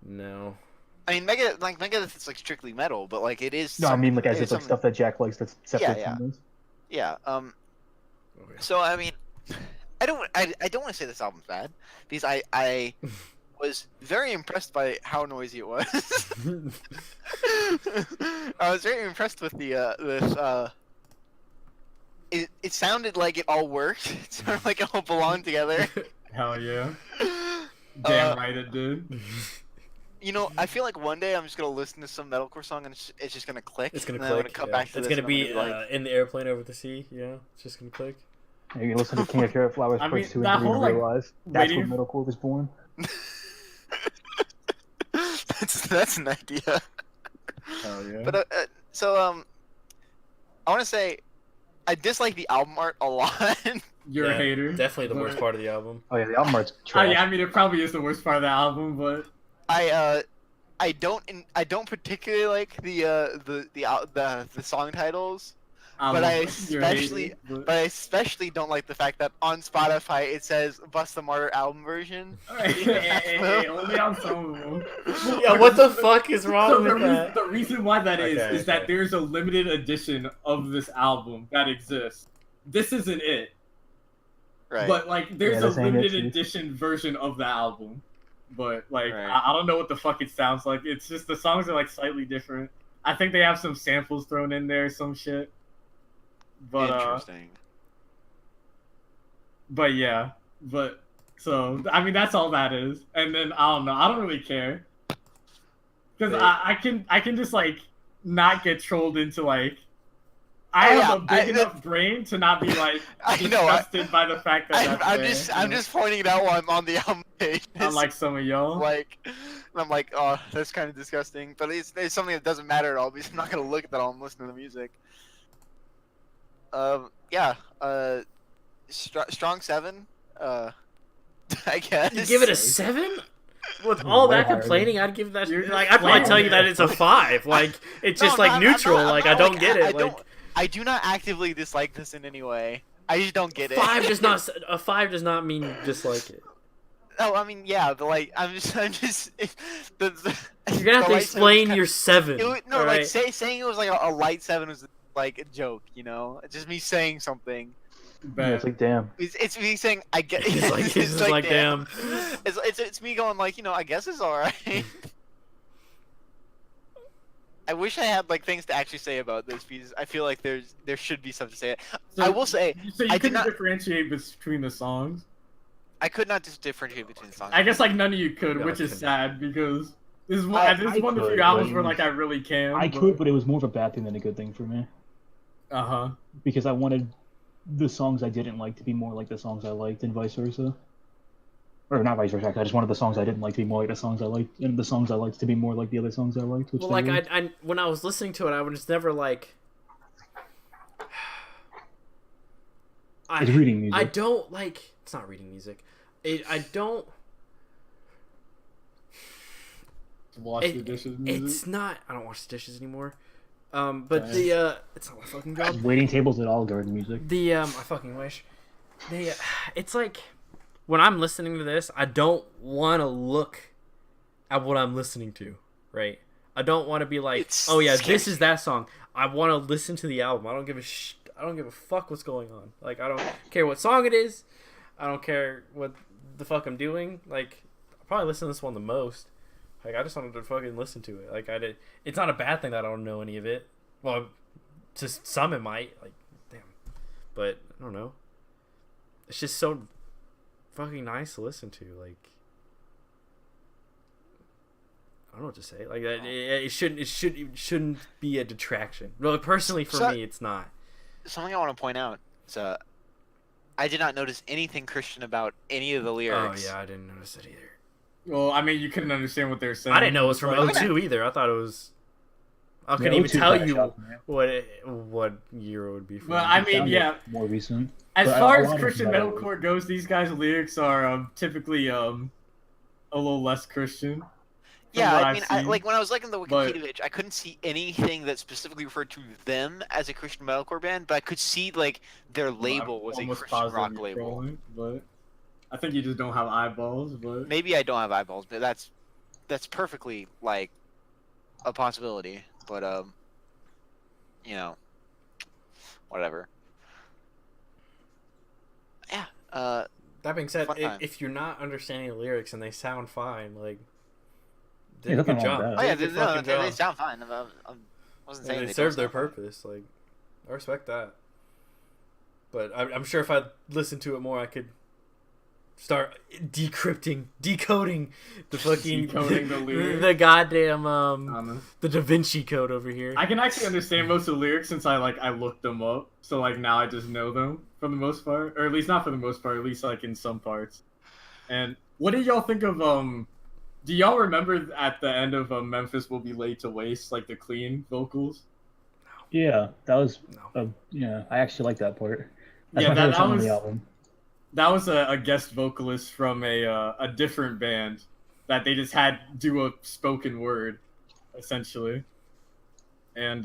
No. I mean, Megadeth is like strictly metal, but like it is. No, I mean like as it's if like stuff that Jack likes that's separate Yeah, from this. Yeah. Okay. So I mean, I don't want to say this album's bad because I was very impressed by how noisy it was. I was very impressed with the it sounded like it all worked. It sounded like it all belonged together. Hell yeah. Damn right it did. You know, I feel like one day I'm just gonna listen to some metalcore song and it's just gonna click. It's gonna and then I'm click. gonna come Yeah. back to It's this gonna and I'm be like, in the airplane over the sea. Yeah, it's just gonna click. You can listen to King of Carrot Flowers I Part mean, 2 that and 3 and whole, like, realize that's waiting- when metalcore was born. that's an idea. Hell yeah. But I want to say I dislike the album art a lot. You're a hater. Definitely the worst but- part of the album. Oh yeah, the album art's Oh, trash. yeah, I mean, it probably is the worst part of the album, but I don't particularly like the song titles, but I you're a hater, especially but I especially don't like the fact that on Spotify it says Bust the Martyr album version. Hey, only on some of them. Yeah, what the fuck is wrong So with that? the reason why that is Okay, that okay. there's a limited edition of this album that exists. This isn't it, Right. but like there's Yeah, a this ain't it, limited Chief. edition version of the album. But like Right. I don't know what the fuck it sounds like. It's just the songs are like slightly different. I think they have some samples thrown in there, some shit. But Interesting. But yeah, but so I mean that's all that is, and then I don't know, I don't really care, because Right. I can just like not get trolled into like I Oh, have yeah, a big enough brain to not be like I know, disgusted by the fact that I'm just pointing it out while I'm on the album page. unlike some of y'all. Like, and I'm like, oh, that's kind of disgusting. But it's something that doesn't matter at all because I'm not gonna look at that while I'm listening to the music. Yeah. Strong 7. I guess. You give it a 7? With all Way that higher complaining, I'd give that. You're Like, I'd probably just tell you that playing it's a 5. Like, it's just No, like I'm neutral. not- like, I'm I not, don't like, get it. don't- Like, I do not actively dislike this in any way. I just don't get it. 5 does not. A 5 does not mean you dislike it. Oh, I mean, yeah, but like, I'm just. The, You're gonna have the to light 7 explain was your 7. no, like alright? saying it was like a light 7 was like a joke, you know. It's just me saying something. Yeah, it's like damn. It's me saying I get. It's just like, damn. It's me going like, you know, I guess it's all right. I wish I had like things to actually say about this because I feel like there should be something to say. So- I will say So you I did couldn't not- differentiate between the songs. I could not just differentiate between the songs. I guess like none of you could, No, which I is couldn't. sad because this is one. I This is one of the could, few albums but- where like I really can. I could, but it was more of a bad thing than a good thing for me Uh huh. because I wanted the songs I didn't like to be more like the songs I liked, and vice versa. or not vice versa. I just wanted the songs I didn't like to be more like the songs I liked, and the songs I liked to be more like the other songs I liked. Which well, like I when I was listening to it, I was never like. It's reading music. I don't like. It's not reading music. I don't. Wash the dishes music? It's not. I don't wash the dishes anymore. But the it's not my fucking job. Waiting tables at all garden music. The I fucking wish. It's like when I'm listening to this, I don't want to look at what I'm listening to, right? I don't want to be like, oh yeah, this is that song. I want to listen to the album. I don't give a fuck what's going on. Like, I don't care what song it is. I don't care what the fuck I'm doing. Like, I'll probably listen to this one the most. Like, I just wanted to fucking listen to it. Like, it's not a bad thing that I don't know any of it. Well, to some it might. Like, damn. But, I don't know. It's just so fucking nice to listen to. Like, I don't know what to say. Like, it shouldn't be a detraction. Well, personally, for me, it's not. Something I want to point out is, I did not notice anything Christian about any of the lyrics. Oh, yeah, I didn't notice it either. Well, I mean, you couldn't understand what they were saying. I didn't know it was from O2 either. I thought it was... I couldn't even tell you what year it would be from. Well, I mean, yeah. More recent. As far as Christian metalcore goes, these guys' lyrics are typically a little less Christian. Yeah, I mean, like when I was looking at the Wikipedia page, I couldn't see anything that specifically referred to them as a Christian metalcore band, but I could see like their label was a Christian rock label. But I think you just don't have eyeballs. But maybe I don't have eyeballs, but that's perfectly like a possibility. But you know, whatever. Yeah. That being said, if you're not understanding the lyrics and they sound fine, like. Yeah, good job. Oh yeah, they sound fine. I wasn't saying they serve their purpose. Like, I respect that. But I'm sure if I listened to it more, I could start decoding the fucking the goddamn the Da Vinci Code over here. I can actually understand most of the lyrics since I looked them up. So like now I just know them for the most part, or at least not for the most part, at least like in some parts. And what did y'all think of do y'all remember at the end of Memphis Will Be Laid to Waste, like the clean vocals? Yeah, that was yeah. I actually like that part. That's yeah, that was the album. That was a guest vocalist from a different band that they just had do a spoken word, essentially. And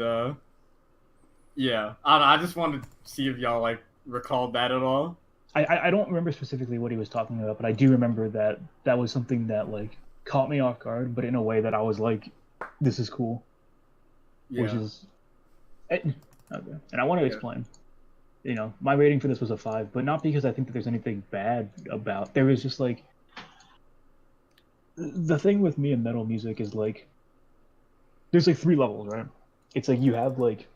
yeah, I just wanted to see if y'all like recalled that at all. I don't remember specifically what he was talking about, but I do remember that was something that like caught me off guard, but in a way that I was like, this is cool. Yeah. Which is okay. And I want to explain. You know, my rating for this was a 5, but not because I think that there's anything bad about. There was just like the thing with me and metal music is like there's like 3 levels, right? It's like you have like,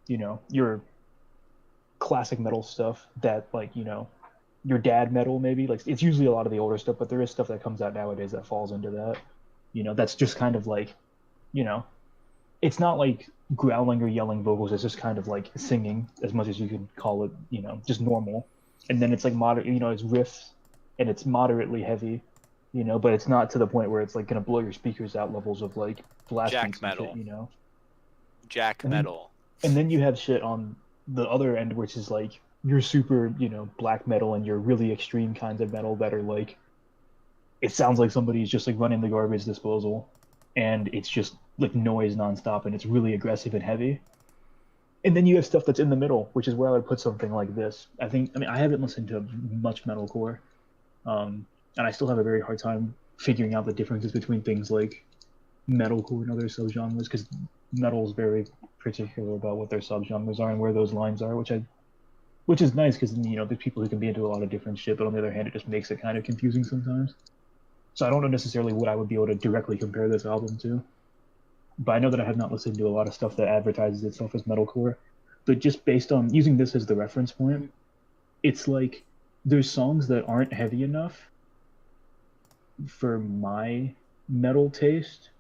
you know, your classic metal stuff that like, you know, your dad metal maybe, like it's usually a lot of the older stuff, but there is stuff that comes out nowadays that falls into that. You know, that's just kind of like, you know, it's not like growling or yelling vocals, it's just kind of like singing as much as you could call it, you know, just normal. And then it's like moderate, you know, it's riffs and it's moderately heavy, you know, but it's not to the point where it's like gonna blow your speakers out levels of like blasting metal shit, you know. Metal. And then you have shit on the other end which is like your super, you know, black metal and your really extreme kinds of metal that are like, it sounds like somebody's just like running the garbage disposal and it's just like noise nonstop and it's really aggressive and heavy. And then you have stuff that's in the middle, which is where I would put something like this. I haven't listened to much metalcore, and I still have a very hard time figuring out the differences between things like metalcore and other subgenres, because metal is very particular about what their subgenres are and where those lines are, which is nice because, you know, there's people who can be into a lot of different shit, but on the other hand, it just makes it kind of confusing sometimes. So I don't know necessarily what I would be able to directly compare this album to, but I know that I have not listened to a lot of stuff that advertises itself as metalcore. But just based on using this as the reference point, it's like there's songs that aren't heavy enough for my metal taste,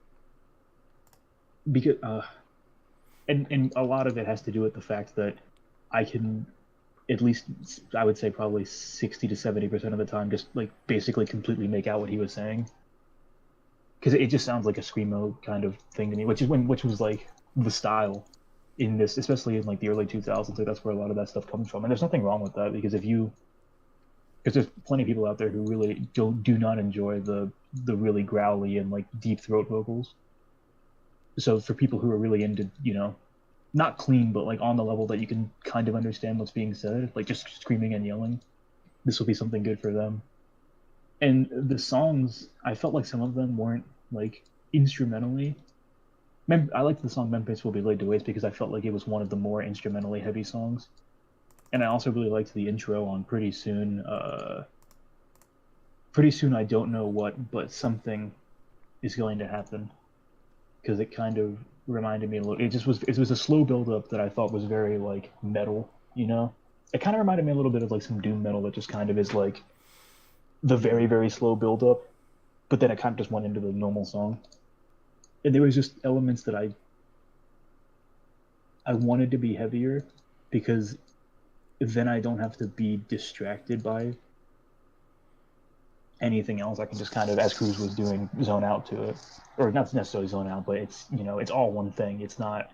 because and a lot of it has to do with the fact that I can at least I would say probably 60 to 70% of the time, just like basically completely make out what he was saying. Because it just sounds like a screamo kind of thing to me, which was like the style in this, especially in like the early 2000s. Like that's where a lot of that stuff comes from, and there's nothing wrong with that because there's plenty of people out there who really do not enjoy the really growly and like deep throat vocals. So for people who are really into, not clean, but like on the level that you can kind of understand what's being said, like just screaming and yelling, this will be something good for them. And the songs, I felt like some of them weren't like instrumentally. I liked the song "Memphis Will Be Laid to Waste" because I felt like it was one of the more instrumentally heavy songs. And I also really liked the intro on "Pretty Soon." Pretty soon, I don't know what, but something is going to happen, because it kind of reminded me a little. It was a slow build up that I thought was very like metal. It kind of reminded me a little bit of like some doom metal that just kind of is like the very, very slow build up, but then it kind of just went into the normal song. And there was just elements that I wanted to be heavier, because then I don't have to be distracted by anything else. I can just kind of, as Kyuss was doing, zone out to it. Or not necessarily zone out, but it's, it's all one thing. It's not,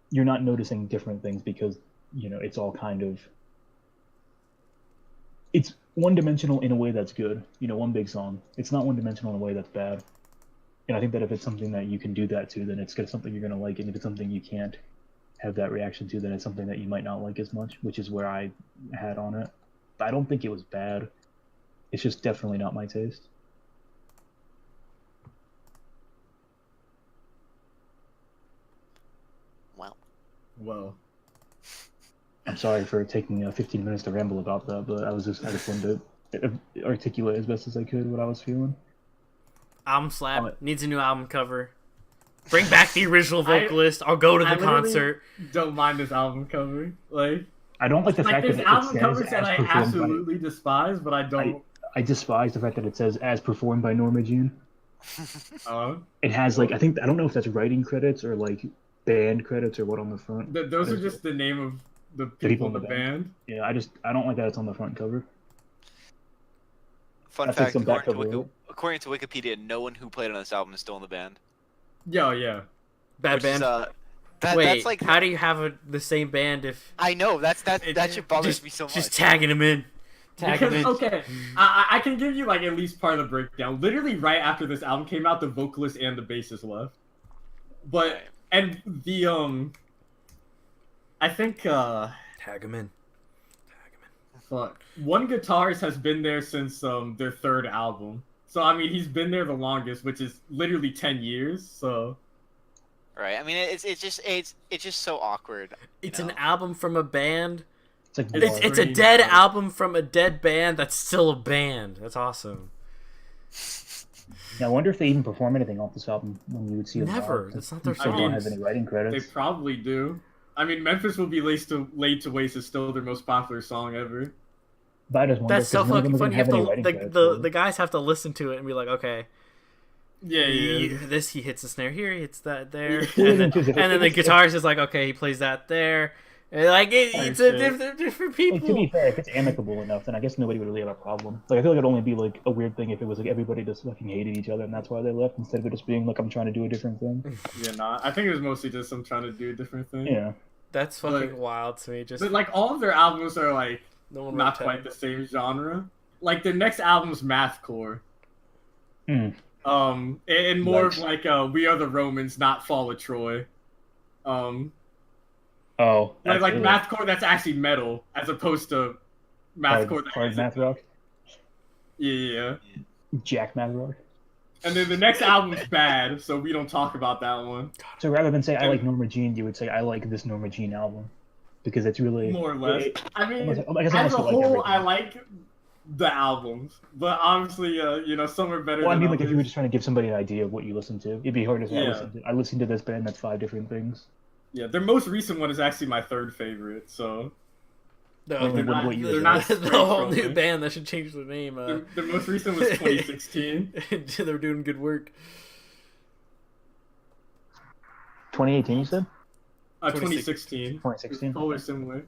you're not noticing different things because, it's all kind of, it's one-dimensional in a way that's good. One big song. It's not one-dimensional in a way that's bad. And I think that if it's something that you can do that to, then it's something you're going to like. And if it's something you can't have that reaction to, then it's something that you might not like as much, which is where I had on it. But I don't think it was bad. It's just definitely not my taste. Well. I'm sorry for taking 15 minutes to ramble about that, but I just wanted to articulate as best as I could what I was feeling. Album slap. Needs a new album cover. Bring back the original vocalist. I'll go to the concert. Don't mind this album cover. Like, I don't like the fact that there's album covers that I absolutely despise, but I don't. I despise the fact that it says "as performed by Norma Jean." It has like I don't know if that's writing credits or like band credits or what on the front. Those are just the name of the people in the band. Yeah, I don't like that it's on the front cover. Fun fact: according to Wikipedia, no one who played on this album is still in the band. Yeah. Bad band. Wait, that's like, how do you have the same band if... I know, that shit bothers me so much. Just tagging him in. Okay, I can give you like at least part of the breakdown. Literally right after this album came out, the vocalist and the bassist left. But, and the, I think, Tag him in. Fuck. One guitarist has been there since, their third album. So, I mean, he's been there the longest, which is literally 10 years, so... Right. I mean, it's just so awkward. It's an album from a band. It's a dead album from a dead band that's still a band. That's awesome. Yeah, I wonder if they even perform anything off this album when you would see them. Never. That's not their song. They don't have any writing credits. They probably do. I mean, Memphis Will Be Laid to Waste is still their most popular song ever. But I just wonder, that's so fucking funny. The guys have to listen to it and be like, okay. Yeah. He hits the snare here, he hits that there, and then the guitarist is like, okay, he plays that there. And like it's a different people. Like, to be fair, if it's amicable enough, then I guess nobody would really have a problem. Like I feel like it'd only be like a weird thing if it was like everybody just fucking hated each other and that's why they left, instead of it just being like I'm trying to do a different thing. Yeah, nah. I think it was mostly just I'm trying to do a different thing. Yeah. That's fucking wild to me. But like all of their albums are like not quite the same genre. Like their next album's mathcore. And more of like We Are the Romans, not Fall of Troy. Like mathcore that's actually metal, as opposed to mathcore hard math rock. Yeah. Jack math rock. And then the next album's bad, so we don't talk about that one. So rather than say I like Norma Jean, you would say I like this Norma Jean album, because it's really more or less. I mean, as a whole, I like the albums, but obviously, some are better. Well, I mean, like others. if you were just trying to give somebody an idea of what you listen to, it'd be hard to say. I listened to this band that's 5 different things. Yeah, their most recent one is actually my third favorite. So. No, they're not the whole new band that should change the name. The most recent was 2016. They were doing good work. 2018, you said? 2016. 2016. Totally similar.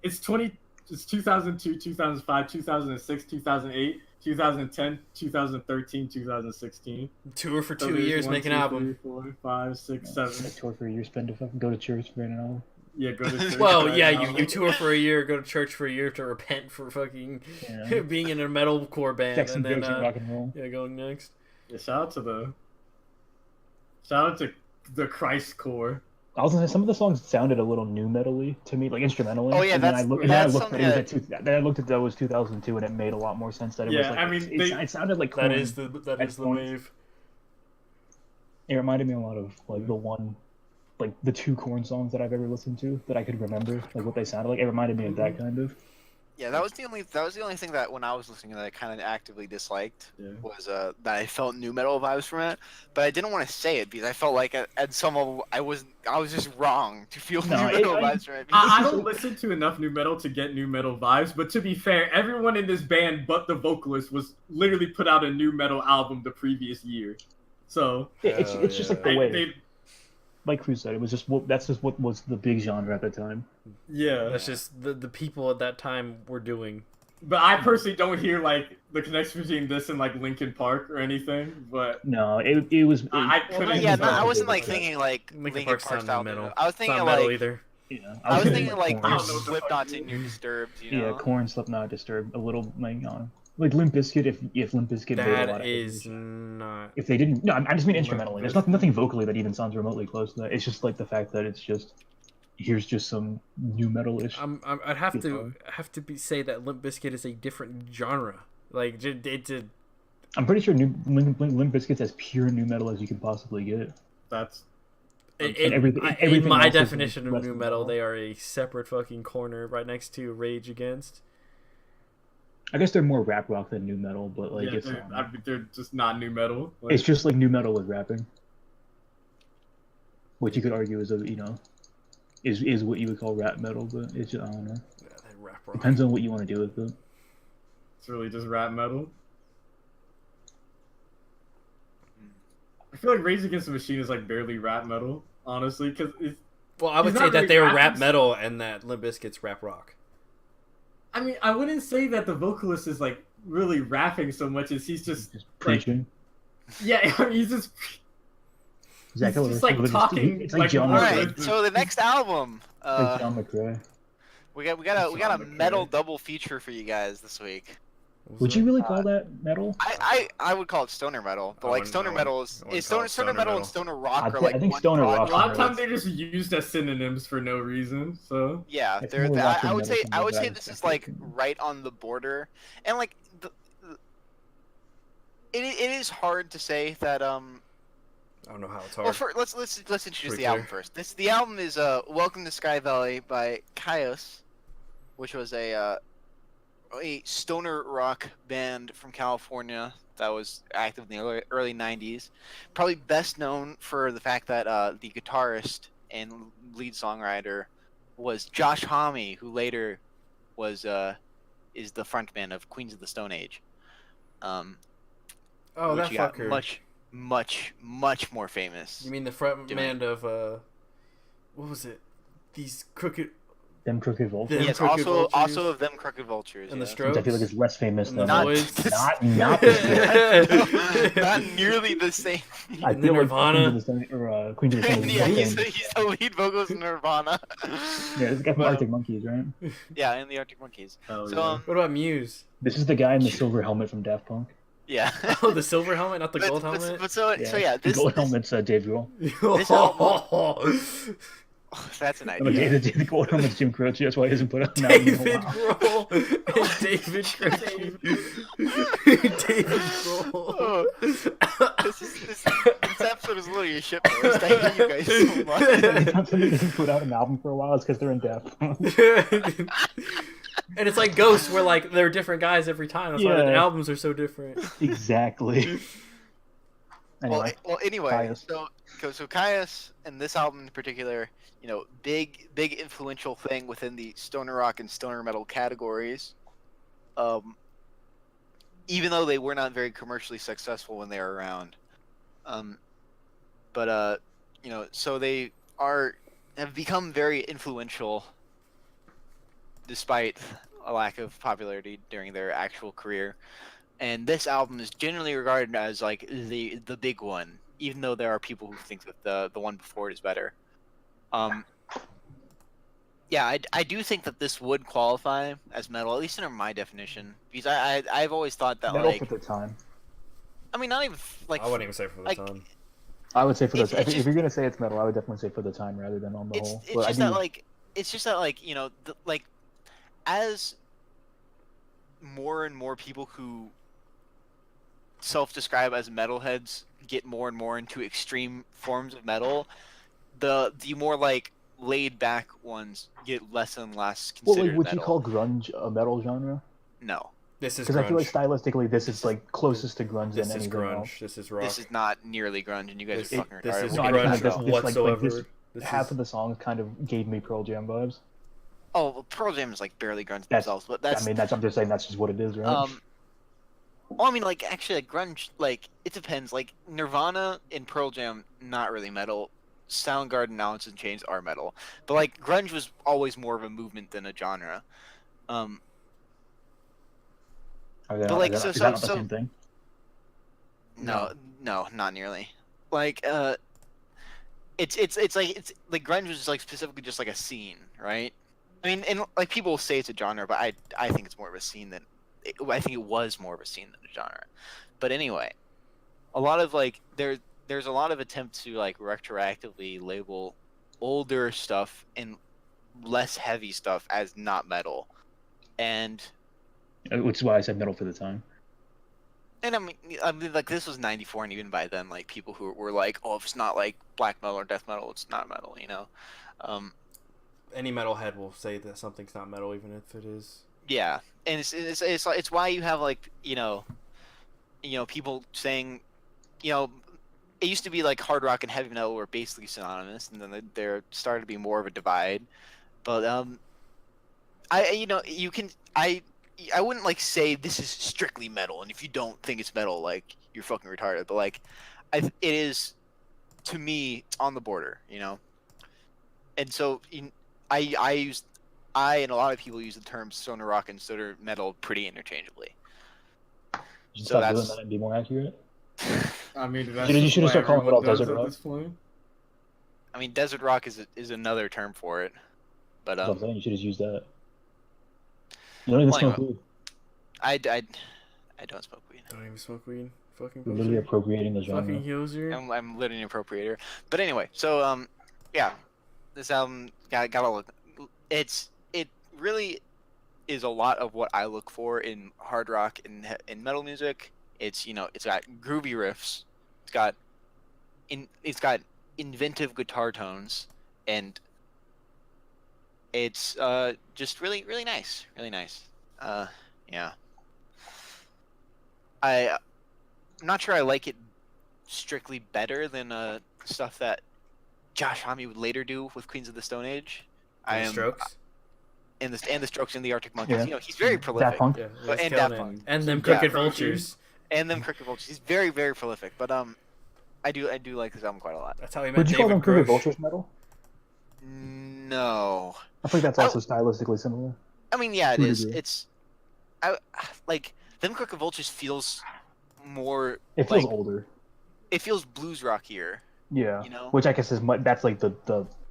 It's 20. It's 2002, 2005, 2006, 2008, 2010, 2013, 2016. Tour for So 2 there's years, 1, make an 2, album. 3, 4, 5, 6, I 7. tour for a year, spend to fucking go to church for an hour. Yeah, go to church. Well, right yeah, now. you tour for a year, go to church for a year to repent for fucking Yeah. being in a metalcore band, Sex and and then drugs and rock and roll. yeah, going next. Yeah, shout out to the Christ Core. I was gonna say some of the songs sounded a little new metally to me, like instrumentally. Oh, yeah, and then that's- I looked, that's at something it was at then I looked at that was 2002, and it made a lot more sense. That it was Yeah, like I mean, it sounded like That Korn. is the points. wave. It reminded me a lot of like the two Korn songs that I've ever listened to that I could remember, like what they sounded like. It reminded me of that kind of. Yeah, that was the only thing that when I was listening that I kind of actively disliked Yeah. was that I felt new metal vibes from it, but I didn't want to say it because I felt like at some level I was just wrong to feel No, new metal vibes from it. I don't listen to enough new metal to get new metal vibes, but to be fair, everyone in this band but the vocalist was literally put out a new metal album the previous year. So It's just like the they, way, they, like Cruz said, it was just that's just what was the big genre at the time. yeah. That's just the people at that time were doing. But I personally don't hear like the connection between this and like Linkin Park or anything. But No, it was. I Well, couldn't. yeah, no, tell. I wasn't like thinking like Linkin Park's Park not style new metal. I was It's thinking not metal like either. Yeah, I was thinking like Korn. I don't know what the fuck Slipknot's it in your is. Disturbed, you know? Yeah, Korn, Slipknot, Disturbed, a little like Limp Bizkit. If Limp Bizkit made a lot That of is evolution. not. If they didn't, no, I just mean Limp instrumentally. There's Bizkit. nothing vocally that even sounds remotely close to that. It's just like the fact that it's just here's just some new metal-ish. I'd have to say that Limp Bizkit is a different genre. Like it's a. I'm pretty sure Limp Bizkit's as pure new metal as you can possibly get. That's In everything my else is definition of less new than metal, they are a separate fucking corner right next to Rage Against. I guess they're more rap rock than new metal, but like yeah, it's they're just not new metal. Like, it's just like new metal with rapping, which you could argue is is what you would call rap metal, but it's just, I don't know. Yeah, they rap rock. Depends on what you want to do with it. it's really just rap metal. I feel like Rage Against the Machine is like barely rap metal, honestly, because it's. Well, I would He's say not that really they were rapping. rap metal and that Limp Bizkit's rap rock. I mean, I wouldn't say that the vocalist is like really rapping so much as he's just Just preaching. yeah, I mean, he's just Zach, he's just, like, talking It's like like John. All Norma. right, so the next album, Like John McRae. we got a metal double feature for you guys this week. Would you really call that metal? I would call it stoner metal, but I like wouldn't- stoner I metal wouldn't- is I wouldn't is call stoner it stoner stoner metal and metal. stoner rock I are like think one stoner broad rock a lot of is- times they're just used as synonyms for no reason. So Yeah, It's they're, more they rock than I would metal say to me, I would but I say this is respect like it. right on the border, and like it is hard to say that I don't know how it's hard. Well, let's introduce Pretty the album clear. first. The album is "Welcome to Sky Valley" by Kyuss, which was a stoner rock band from California that was active in the early '90s. Probably best known for the fact that the guitarist and lead songwriter was Josh Homme, who later was is the frontman of Queens of the Stone Age. Oh, which that he got fucker. much more famous. You mean the frontman of what was it? These crooked Them Crooked Vultures. Them Yes, Crooked also Vultures. of them Crooked Vultures. and the yeah. Strokes. I feel like it's less famous And than the Not- Voids. not the Not nearly the same. I And the feel like Nirvana. Queens of the Stone Yeah, is he's more the lead vocalist in Nirvana. famous. Yeah, this guy from Well, Arctic Monkeys, right? Yeah, and the Arctic Monkeys. hell So yeah. What about Muse? This is the guy in the silver helmet from Daft Punk. yeah. Oh, the silver helmet, not the gold helmet. But so yeah, the this gold helmet's Dave Grohl. This album- that's an And idea. the gold helmet's Jim Croce. That's why he hasn't put out an album in a David while. Grohl and David Croce. David Grohl. Oh, this episode is literally a shit post. I hate you guys so much. Somebody doesn't put out an album for a while. It's because they're in Daft Punk. And it's like Ghosts, where like they're different guys every time. That's why the Yeah. albums are so different. Exactly. Anyway, Anyway, Kyuss. so Kyuss and this album in particular, you know, big influential thing within the stoner rock and stoner metal categories. Even though they were not very commercially successful when they were around, but you know, so they have become very influential, despite a lack of popularity during their actual career. And this album is generally regarded as like the big one, even though there are people who think that the one before it is better. Yeah, I do think that this would qualify as metal, at least under my definition, because I've always thought that Metal like, for the time. I mean, not even like I wouldn't even say for the like time. I would say for the it's if just you're gonna say it's metal, I would definitely say for the time rather than on the whole. it's But I just do. that like it's just that like like as more and more people who self-describe as metalheads get more and more into extreme forms of metal, the more like laid back ones get less and less Well, considered like, would metal. you call grunge a metal genre? No, This is Because I feel like grunge. stylistically, this is like closest to grunge This than is anything grunge. else. This is rock. this is not nearly grunge, and you guys This- are fucking this retarded. is We'll No, I get just to mean that like at this, all. like this. whatsoever. This Half is- of the songs kind of gave me Pearl Jam vibes. Oh, well, Pearl Jam is like barely grunge That's- themselves, but that's I mean, I'm just saying that's just what it is, right? Well, I mean, like actually, like grunge, like it depends. Like Nirvana and Pearl Jam, not really metal. Soundgarden, Alice in Chains are metal, but like grunge was always more of a movement than a genre. Are they but not, like, is so- that so- not the so- same thing? No, not nearly. Like it's like grunge was just like specifically just like a scene, right? I mean, and like people will say it's a genre, but I think it's more of a scene than I think it was more of a scene than a genre. But anyway, a lot of like there's a lot of attempts to like retroactively label older stuff and less heavy stuff as not metal, and Which is why I said metal for the time. I mean, like this was '94, and even by then, like people who were like, "Oh, if it's not like black metal or death metal, it's not metal," you know. Any metalhead will say that something's not metal, even if it is. Yeah, and it's why you have like people saying, it used to be like hard rock and heavy metal were basically synonymous, and then there started to be more of a divide. But I wouldn't like say this is strictly metal, and if you don't think it's metal, like you're fucking retarded. But like, it is, to me, it's on the border, And so I and a lot of people use the terms stoner rock and stoner metal pretty interchangeably. You should So stop doing that's- that and be more accurate. I mean, that's You just should've what started calling it all everyone does desert at rock. this point. I mean, desert rock is another term for it, but That's what I'm saying. You should just use that. You don't even well, smoke anyway. weed. I don't smoke weed. Don't even smoke weed. Fucking You're literally poser. appropriating the genre. Fucking user. I'm literally an appropriator. But anyway, so yeah, this album got a look. It really is a lot of what I look for in hard rock and in metal music. It's it's got groovy riffs, it's got inventive guitar tones, and it's just really really nice, really nice. Yeah. I'm not sure I like it strictly better than stuff that Josh Homme would later do with Queens of the Stone Age. And Strokes. And the Strokes and the Arctic Monkeys. Yeah. He's very prolific. Daft Punk. Yeah, But- he's and killing Daft it. Punk. And them Yeah. crooked vultures. And them Crooked Vultures. He's very very prolific. But I do like this album quite a lot. That's how he met Would you call them David Crooked Grosh. Vultures metal? No. I think that's also stylistically similar. I mean, yeah, it To a is. degree. It's like them Crooked Vultures feels more. It feels like, older. It feels blues rockier. Yeah. You know? Which I guess is that's like the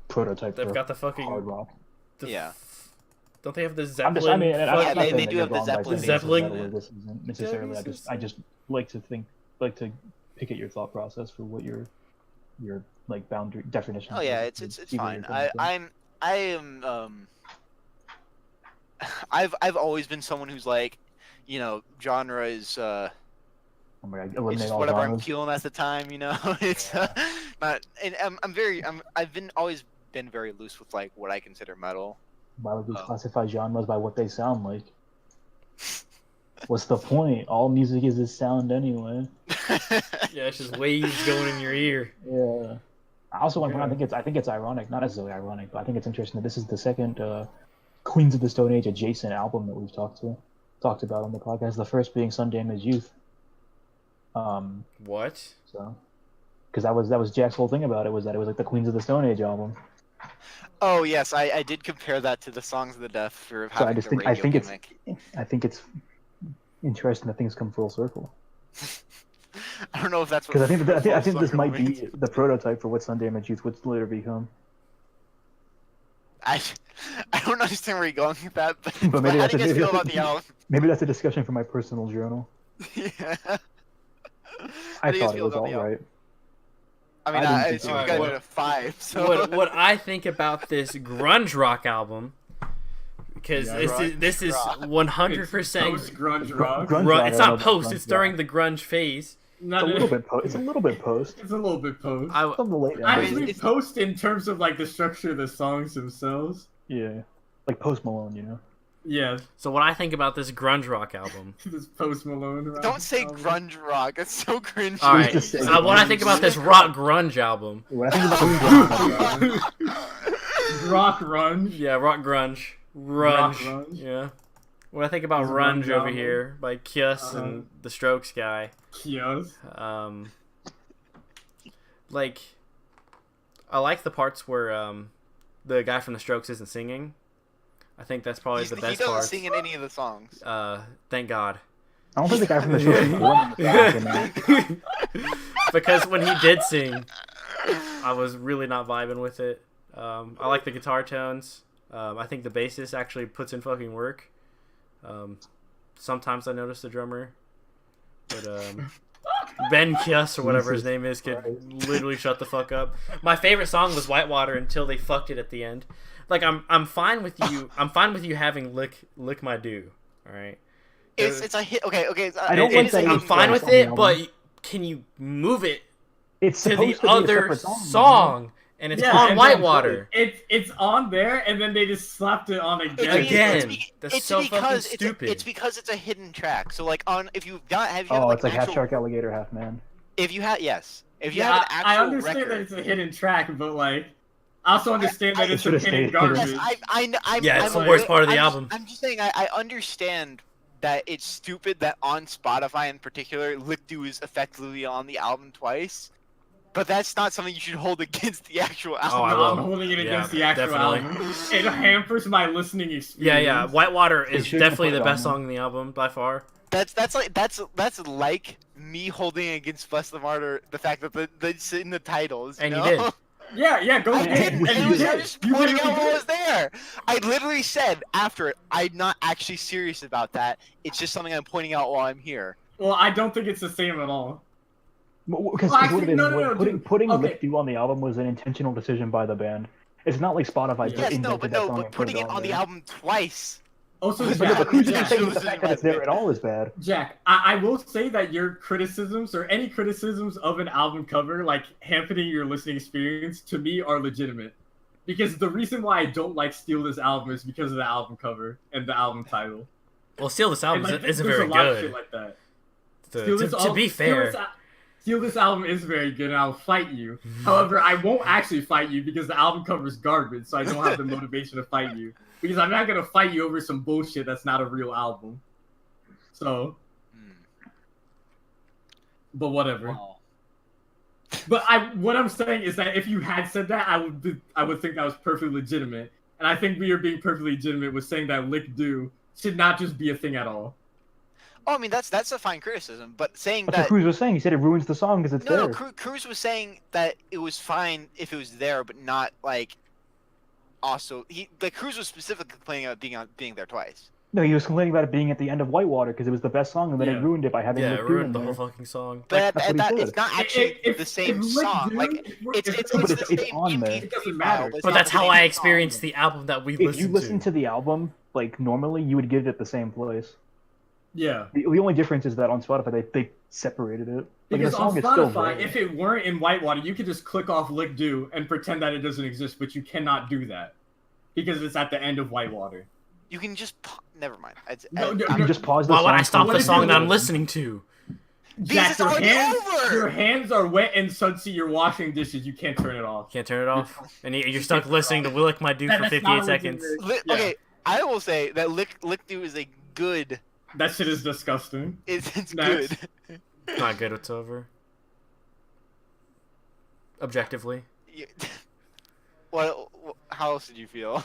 prototype They've for got the fucking. hard rock. Yeah. Don't they have the I'm Zeppelin? just, I mean, and I'm Yeah, not they saying that do you're have the wrong by Zeppelin saying this is Zeppelin. metal or this isn't necessarily. I just like to pick at your thought process for what your like boundary definition. Oh yeah, it's fine. I am I've always been someone who's like, genre is Oh my god, it's eliminate just all whatever I'm genres. feeling at the time, It's not, and always been very loose with like what I consider metal. Why would we Oh. classify genres by what they sound like? What's the point? All music is this sound anyway. Yeah, it's just waves going in your ear. Yeah. I also want to point out, Yeah. I think it's ironic, not necessarily ironic, but I think it's interesting that this is the second Queens of the Stone Age adjacent album that we've talked about on the podcast. The first being Sun Damaged Youth. What? So, because that was Jack's whole thing about it, was that it was like the Queens of the Stone Age album. Oh yes, I did compare that to the Songs of the Deaf for So having the radio gimmick. I think it's interesting that things come full circle. I don't know if that's what. Because I think this circle might means. be the prototype for what Sun Damage Youth would later become. I don't understand where you're going with that, but, But maybe how that's do you guys a, feel about the album? maybe that's a discussion for my personal journal. Yeah. I thought it was all right. I mean, I I didn't assume think you it guys was. did a 5. So What I think about this grunge rock album, because Yeah, this is rock. 100% Post grunge rock. Grunge grunge. rock, It's I don't not know post. about It's grunge during rock. the grunge phase. Not It's a little bit post. It's a little bit post. It's a little bit post. I, It's on the late end. I mean, Actually, it's- post in terms of like the structure of the songs themselves. Yeah, like Post Malone, you know. Yeah, so what I think about this grunge rock album. this Post Malone. Rock don't say album. grunge rock. That's so cringy. All right. just say What I think about this rock grunge album. When I think about the Rock grunge. Yeah, rock grunge. Rock Grunge. grunge. Yeah. What I think about There's a Runge grunge over album. here by Kyuss and the Strokes guy. Kyuss. Like, I like the parts where the guy from the Strokes isn't singing. I think that's probably the He best doesn't part. sing in any of the songs. Thank God. I don't think the guy from the show is born in the Because when he did sing, I was really not vibing with it. I like the guitar tones. I think the bassist actually puts in fucking work. Sometimes I notice the drummer, but Ben Kyuss or whatever his Jesus name is could Christ. literally shut the fuck up. My favorite song was Whitewater until they fucked it at the end. Like I'm fine with you. I'm fine with you having lick my do. All right. It's a hit. Okay. I don't want that I'm it's fine twice with on the it, album. but can you move it It's to the supposed to be a other separate song? And it's Yeah, on and Whitewater. It's on there, and then they just slapped it on again. Again. That's so fucking because stupid. It's because it's a hidden track. So like have you had Oh, like it's like an half actual, shark, alligator, half man. if you have yes, if you Yeah, have an actual I understand record. that it's a hidden track, but like, I also understand that I it's some should've hidden stayed garbage. hidden. Yes, I'm Yeah, it's I'm the worst aware- part of the I'm album. I'm just saying I understand that it's stupid that on Spotify in particular, Lick Do is effectively on the album twice. But that's not something you should hold against the actual album. I No, will. I'm holding it Yeah, against the actual definitely. album. It hampers my listening experience. Yeah. Whitewater is should definitely put it the best on. song in the album by far. That's like me holding against Bless the Martyr the fact that it's in the titles. You And you know? did. Yeah, go I ahead. didn't. And It you was, I'm did. just You pointing literally out what did. was there. I literally said after it, I'm not actually serious about that. It's just something I'm pointing out while I'm here. Well, I don't think it's the same at all. Because Well, what actually, it is, no, putting okay. Lick Do on the album was an intentional decision by the band. It's not like Spotify just Yes, invented that song but and put putting it on on the there. album twice. Also, But, Yeah, but who's yeah. even saying the fact that it's there at all is bad? Jack, I will say that your criticisms or any criticisms of an album cover, like hampering your listening experience, to me are legitimate. Because the reason why I don't like Steal This Album is because of the album cover and the album title. Well, Steal This Album And, like, isn't there's very a lot of good. shit like that. To be fair. Steal This Album is very good, and I'll fight you. However, I won't actually fight you because the album cover is garbage, so I don't have the motivation to fight you. Because I'm not gonna fight you over some bullshit that's not a real album. So, but whatever. Wow. But what I'm saying is that if you had said that, I would think that was perfectly legitimate, and I think we are being perfectly legitimate with saying that Lick Do should not just be a thing at all. Oh, I mean that's a fine criticism, but saying That's what that Cruz was saying. He said it ruins the song because it's no, there. Cruz was saying that it was fine if it was there, but not like. Also, Cruz was specifically complaining about being there twice. No, he was complaining about it being at the end of Whitewater because it was the best song, and then Yeah. it ruined it by having Yeah, Lick it Do in ruined the there. whole fucking song. But that's what he it's said. not actually the same Lick song. Do- Like it's if- it's but the it's same on there. MP3 It doesn't file, matter. but it's But not that's the how same I song. experienced the album that we If you listened listen to. to the album like normally, you would get it at the same place. Yeah. The only difference is that on Spotify they separated it. Like, Because the song on is still Spotify, there. if it weren't in Whitewater, you could just click off Lick Do and pretend that it doesn't exist, but you cannot do that. Because it's at the end of Whitewater. You can just never mind. No, you can just pause the Why song. would I stop What the if song you- that I'm listening to? Jack, it's already over! your hands are wet and sudsy, you're washing dishes, you can't turn it off. Can't turn it off, and you're stuck listening to "Will Lick My Do" for That's 58 not seconds. legitimate. Yeah. Okay, I will say that Lick Do is a good. That shit is disgusting. It's Next. good. Not good whatsoever. Objectively. You- what how else did you feel?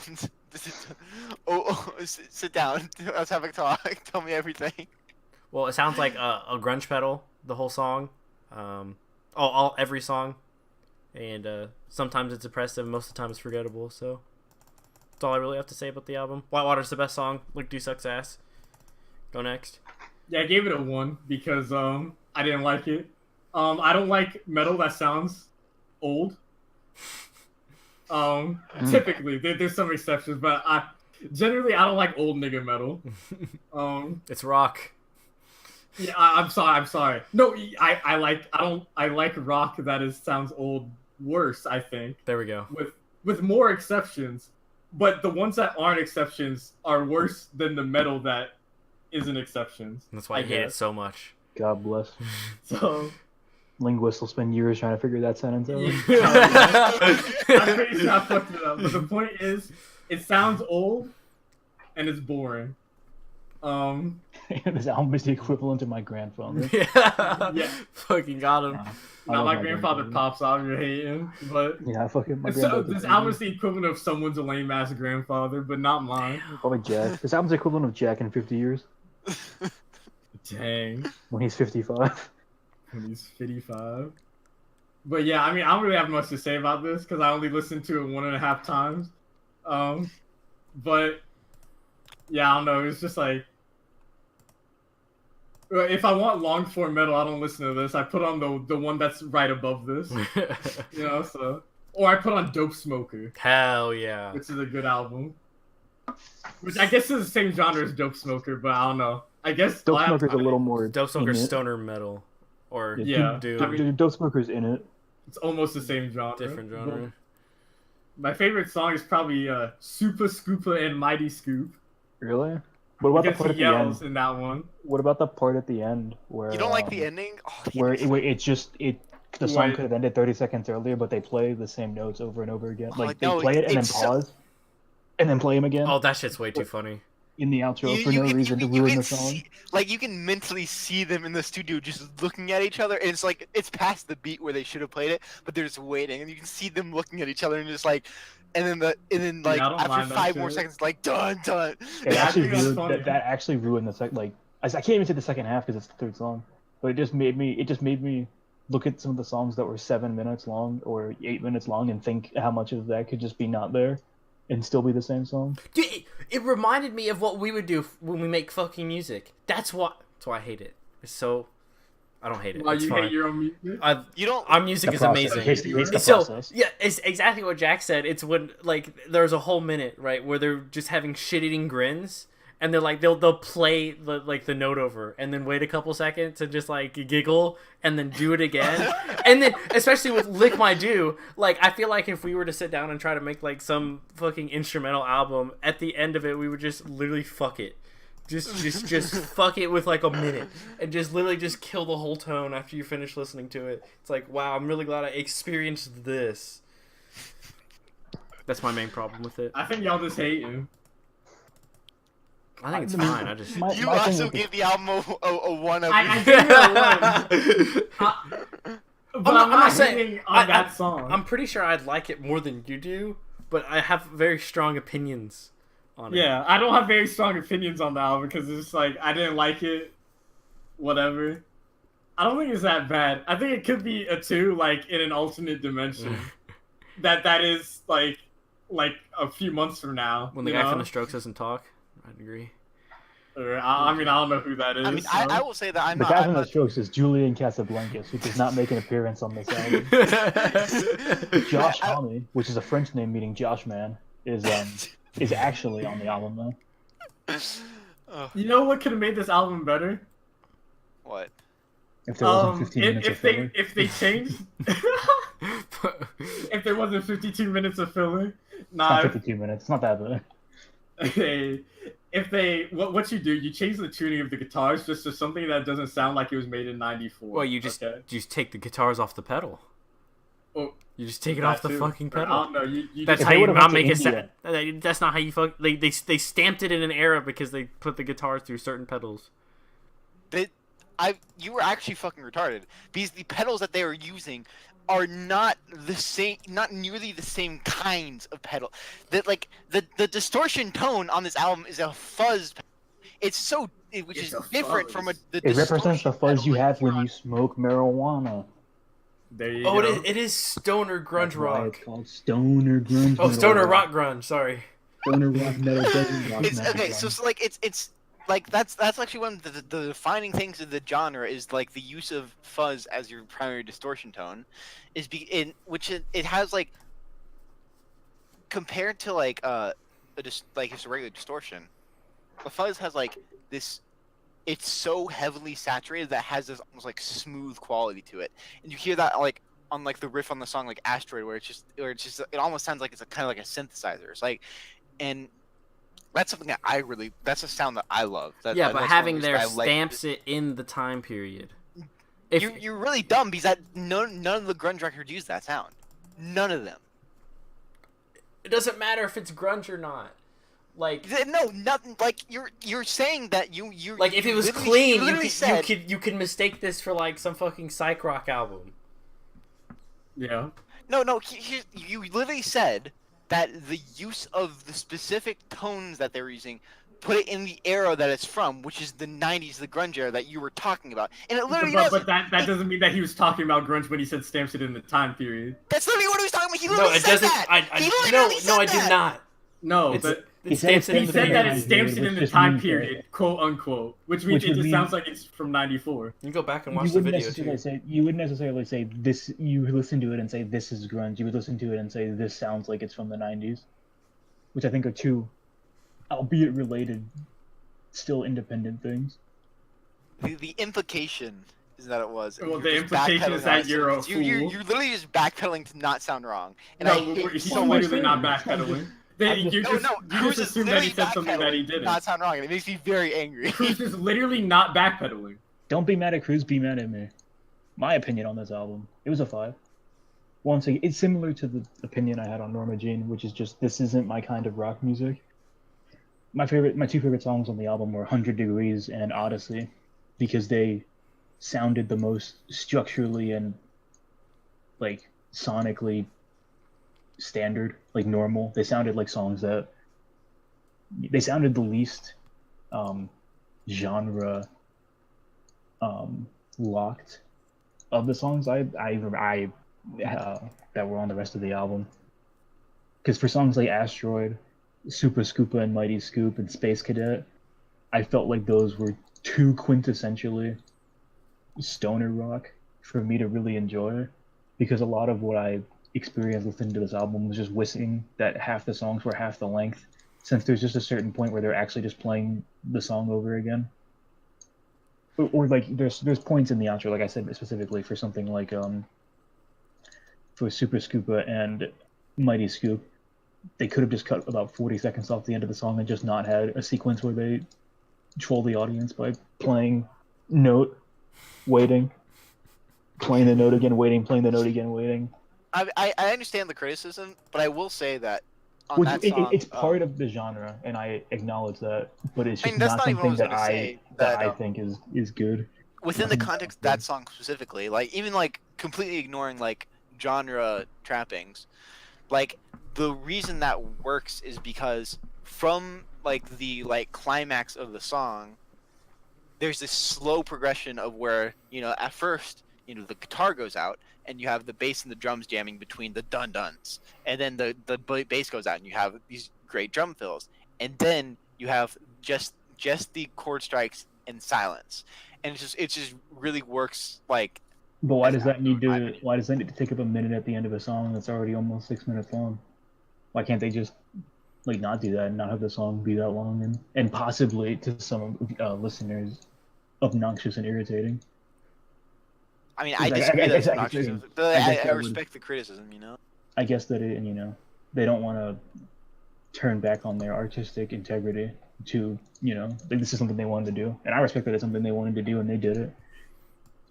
Sit down. Let's have a talk. Tell me everything. Well, it sounds like a grunge pedal, the whole song. Every song. And sometimes it's impressive, most of the time it's forgettable, so that's all I really have to say about the album. Whitewater's the best song. Luke Do sucks ass. Go next. Yeah, I gave it a 1 because I didn't like it. I don't like metal that sounds old. Typically, there's some exceptions, but generally I don't like old nigga metal. It's rock. Yeah, I'm sorry. No, I like rock that sounds old worse, I think. There we go. With more exceptions, but the ones that aren't exceptions are worse than the metal that isn't exceptions. That's why I hate it so much. God bless. So Linguists will spend years trying to figure that sentence out. I'm pretty sure I fucked it up. But the point is, it sounds old and it's boring. This album is the equivalent of my grandfather. Yeah. Fucking got him. Now my grandfather pops out, you're hating, but Yeah, fucking my so grandfather. this album is the equivalent of someone's a lame ass grandfather, but not mine. Probably Jack. This album's the equivalent of Jack in 50 years Dang, when he's 55. when he's 55. But yeah, I mean, I don't really have much to say about this because I only listened to it 1.5 times. But yeah, I don't know. It's just like, if I want long form metal, I don't listen to this. I put on the one that's right above this, you know. So, or I put on Dope Smoker. Hell yeah. Which is a good album. Which I guess is the same genre as Dope Smoker, but I don't know. I guess Dope Smoker's a little more. Dope Smoker's in it. stoner metal, or Yeah. dude, Dope Smoker's in it. It's almost the same genre. different genre. But my favorite song is probably Super Scoopa and Mighty Scoop. Really? What about the Because part he at the yells end? in that one. What about the part at the end where You don't like the ending? Oh, the where ending's- the song Wait. could have ended 30 seconds earlier, but they play the same notes over and over again. Oh, Like they no, play it and then it's so- pause, and then play them again Oh, that shit's way too funny. in the outro for no reason to you ruin can the song. see, like you can mentally see them in the studio just looking at each other, and it's like it's past the beat where they should have played it, but they're just waiting, and you can see them looking at each other and just like, and then like I don't after mind that 5 more shit. seconds, like done. It Yeah, I actually think that's ruined, funny. that actually ruined the second. Like I can't even say the second half because it's the third song, but it just made me look at some of the songs that were 7 minutes long or 8 minutes long and think how much of that could just be not there, and still be the same song. Dude, it reminded me of what we would do when we make fucking music. That's why I hate it. It's so. I don't hate it. Why It's you fine. hate your own music? You don't. Our music The is process. amazing. He hates the So process. yeah, it's exactly what Jack said. It's when like there's a whole minute right where they're just having shit-eating grins, and they're like they'll play the note over, and then wait a couple seconds and just like giggle, and then do it again, and then especially with Lick My Do, like I feel like if we were to sit down and try to make like some fucking instrumental album, at the end of it we would just literally fuck it. Just fuck it with like a minute and just literally just kill the whole tone after you finish listening to it. It's like, wow, I'm really glad I experienced this. That's my main problem with it. I think y'all just hate you. I think it's fine. I just You my thing also with the- give the album a 1 of. I gave it a 1. But I'm not saying- hating on that song. I'm pretty sure I'd like it more than you do, but I have very strong opinions on it. Yeah, I don't have very strong opinions on the album because it's like I didn't like it. Whatever. I don't think it's that bad. I think it could be a 2, like in an alternate dimension. that is like a few months from now. When the you guy know? from The Strokes doesn't talk, I'd agree. Or, I mean, I don't know who that is. I mean, I will say that I'm The not. guy I'm from the not Strokes is Julian Casablancas, who does not make an appearance on this album. Josh Homme, which is a French name meaning Josh Man, is actually on the album though. You know what could have made this album better? What? If there wasn't 15 minutes of filler. if they changed, if there wasn't 52 minutes of filler, It's not nah. 52 minutes. It's not that bad. If they what you do, you change the tuning of the guitars just to something that doesn't sound like it was made in '94. Well, you just take the guitars off the pedal. Oh, You just take it that off the too. fucking Or, I pedal. don't know. You That's If how they you would've not went make to it India- sound. That's not how you fuck. They stamped it in an era because they put the guitars through certain pedals. You were actually fucking retarded because the pedals that they were using are not the same, not nearly the same kinds of pedal. That like the distortion tone on this album is a fuzz. Which It's is a different from fuzz. the It represents the distortion fuzz pedal you that have when hear on- you smoke marijuana. There you Oh, go. it is stoner grunge That's why rock. it's called stoner grunge. Oh, metal. stoner rock grunge. Sorry. Stoner rock metal doesn't rock It's metal. okay. So like it's like that's actually one of the defining things of the genre is like the use of fuzz as your primary distortion tone, it has like compared to like just a regular distortion, the fuzz has like this. It's so heavily saturated that it has this almost like smooth quality to it, and you hear that like on like the riff on the song like Asteroid, where it's just it almost sounds like it's a kind of like a synthesizer. It's like, and that's something that that's a sound that I love. Yeah, but that's one having reason there I like stamps it in the time period. If you're really dumb because none of the grunge records use that sound. None of them. it doesn't matter if it's grunge or not. Like No, nothing. Like you're saying that you like if it was literally- clean, literally said, you could mistake this for like some fucking psych rock album. Yeah. No, you literally said that the use of the specific tones that they're using put it in the era that it's from, which is the 90s, the grunge era that you were talking about. And it literally But that doesn't mean that he was talking about grunge when he said stamps it in the time period. That's literally what he was talking about. He No, literally it said doesn't. that. He literally No, I said did not. No, It's, but it stamps it in he the said that period. it stamps it in the Which time means that- period, quote unquote, which means Which it would just mean- sounds like it's from '94. You can go back and You watch the wouldn't video necessarily too. say you wouldn't necessarily say this. You would listen to it and say this is grunge. You would listen to it and say this sounds like it's from the '90s, which I think are two, albeit related, still independent things. The implication is that it was. Well, You're the just implication backpedaling is that on it. you're a You're fool. literally just backpedaling to not sound wrong. And No, I hate he's so much. much. literally not That's not backpedaling. I'm You just- No, just Cruz is assumed that he literally said something that he backpedaling to didn't. not sound wrong, and it makes me very angry. Cruz is literally not backpedaling. Don't be mad at Cruz. Be mad at me. My opinion on this album, it was a 5. Once again, it's similar to the opinion I had on Norma Jean, which is just this isn't my kind of rock music. My two favorite songs on the album were 100 Degrees and Odyssey, because they sounded the most structurally and like sonically standard, like normal. They sounded like songs that they sounded the least genre locked of the songs that were on the rest of the album. Because for songs like Asteroid, Super Scoopa and Mighty Scoop and Space Cadet, I felt like those were too quintessentially stoner rock for me to really enjoy, because a lot of what I experienced listening to this album was just wishing that half the songs were half the length, since there's just a certain point where they're actually just playing the song over again. Or like there's points in the outro, like I said specifically for something like for Super Scoopa and Mighty Scoop, they could have just cut about 40 seconds off the end of the song and just not had a sequence where they troll the audience by playing note, waiting, playing the note again, waiting, playing the note again, waiting. I understand the criticism, but I will say that on Which that song, it's part of the genre, and I acknowledge that, but it's I just mean, that's not not even what something I was that gonna say, that that, I think is good. within the context of that song specifically, like even like completely ignoring like genre trappings, like the reason that works is because from like the like climax of the song, there's this slow progression of where, you know, at first, you know, the guitar goes out and you have the bass and the drums jamming between the dun duns, and then the bass goes out and you have these great drum fills, and then you have just the chord strikes and silence, and it just really works. Like, But why as does that need in my to opinion. why does that need to take up a minute at the end of a song that's already almost 6 minutes long? Why can't they just like not do that and not have the song be that long and possibly to some listeners obnoxious and irritating? I mean, I I disagree that it's guess obnoxious, I but guess I that would- respect the criticism, you know. I guess that they don't want to turn back on their artistic integrity to, like this is something they wanted to do, and I respect that it's something they wanted to do and they did it.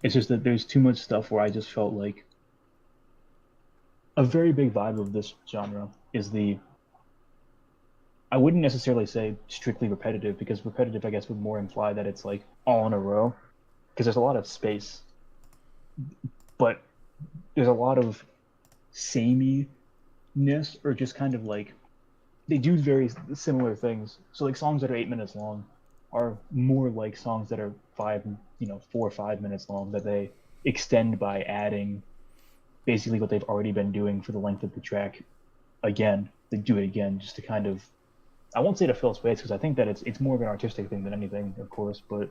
It's just that there's too much stuff where I just felt like a very big vibe of this genre is I wouldn't necessarily say strictly repetitive, because repetitive I guess would more imply that it's like all in a row, because there's a lot of space, but there's a lot of sameness, or just kind of like they do very similar things. So like songs that are 8 minutes long are more like songs that are 4 or 5 minutes long, that they extend by adding basically what they've already been doing for the length of the track. Again, they do it again just to kind of, I won't say to fill space, because I think that it's more of an artistic thing than anything, of course, but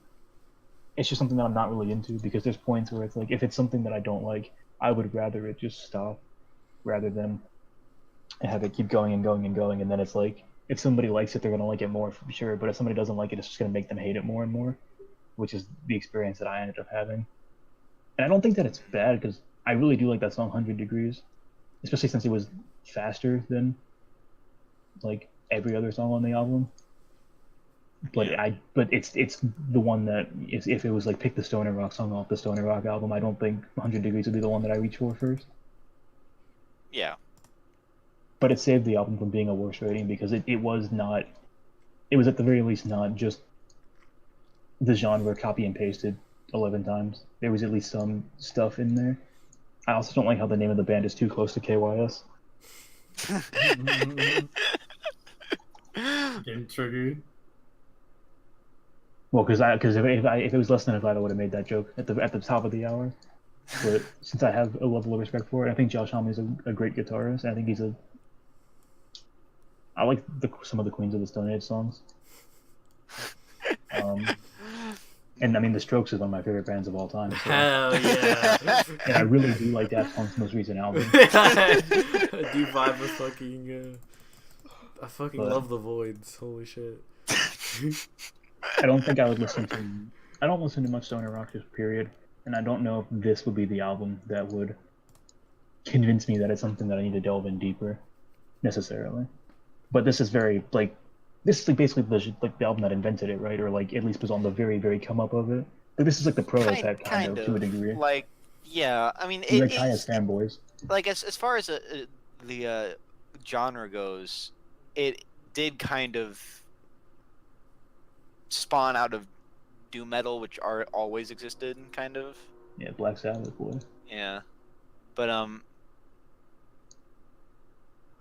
it's just something that I'm not really into, because there's points where it's like, if it's something that I don't like, I would rather it just stop rather than have it keep going and going and going, and then it's like, if somebody likes it, they're going to like it more for sure, but if somebody doesn't like it, it's just going to make them hate it more and more, which is the experience that I ended up having. And I don't think that it's bad, because I really do like that song 100 Degrees, especially since it was faster than like every other song on the album. But but it's the one that is, if it was like pick the stoner rock song off the stoner rock album, I don't think 100 Degrees would be the one that I reach for first. Yeah. But it saved the album from being a worse rating, because it was at the very least not just the genre copy and pasted 11 times. There was at least some stuff in there. I also don't like how the name of the band is too close to KYS. Getting triggered. Well, because if it was less than a 5, I would have made that joke at the top of the hour. But since I have a level of respect for it, I think Josh Homme is a great guitarist. I think I like some of the Queens of the Stone Age songs. And I mean, The Strokes is one of my favorite bands of all time. So. Hell yeah! And I really do like Daft Punk's most recent album. I do vibe with fucking. I fucking love the Voids. Holy shit! I don't think I would listen to. I don't listen to much stoner rock, just period. And I don't know if this would be the album that would convince me that it's something that I need to delve in deeper, necessarily. But this is very this is like basically the album that invented it, right? Or like at least was on the very, very come up of it. Like this is like the prototype kind of to a degree. Like, yeah, I mean, like Kyuss fanboys. Like as far as the genre goes, it did kind of spawn out of doom metal, which always existed, kind of. Yeah, Black Sabbath, boy. Yeah, but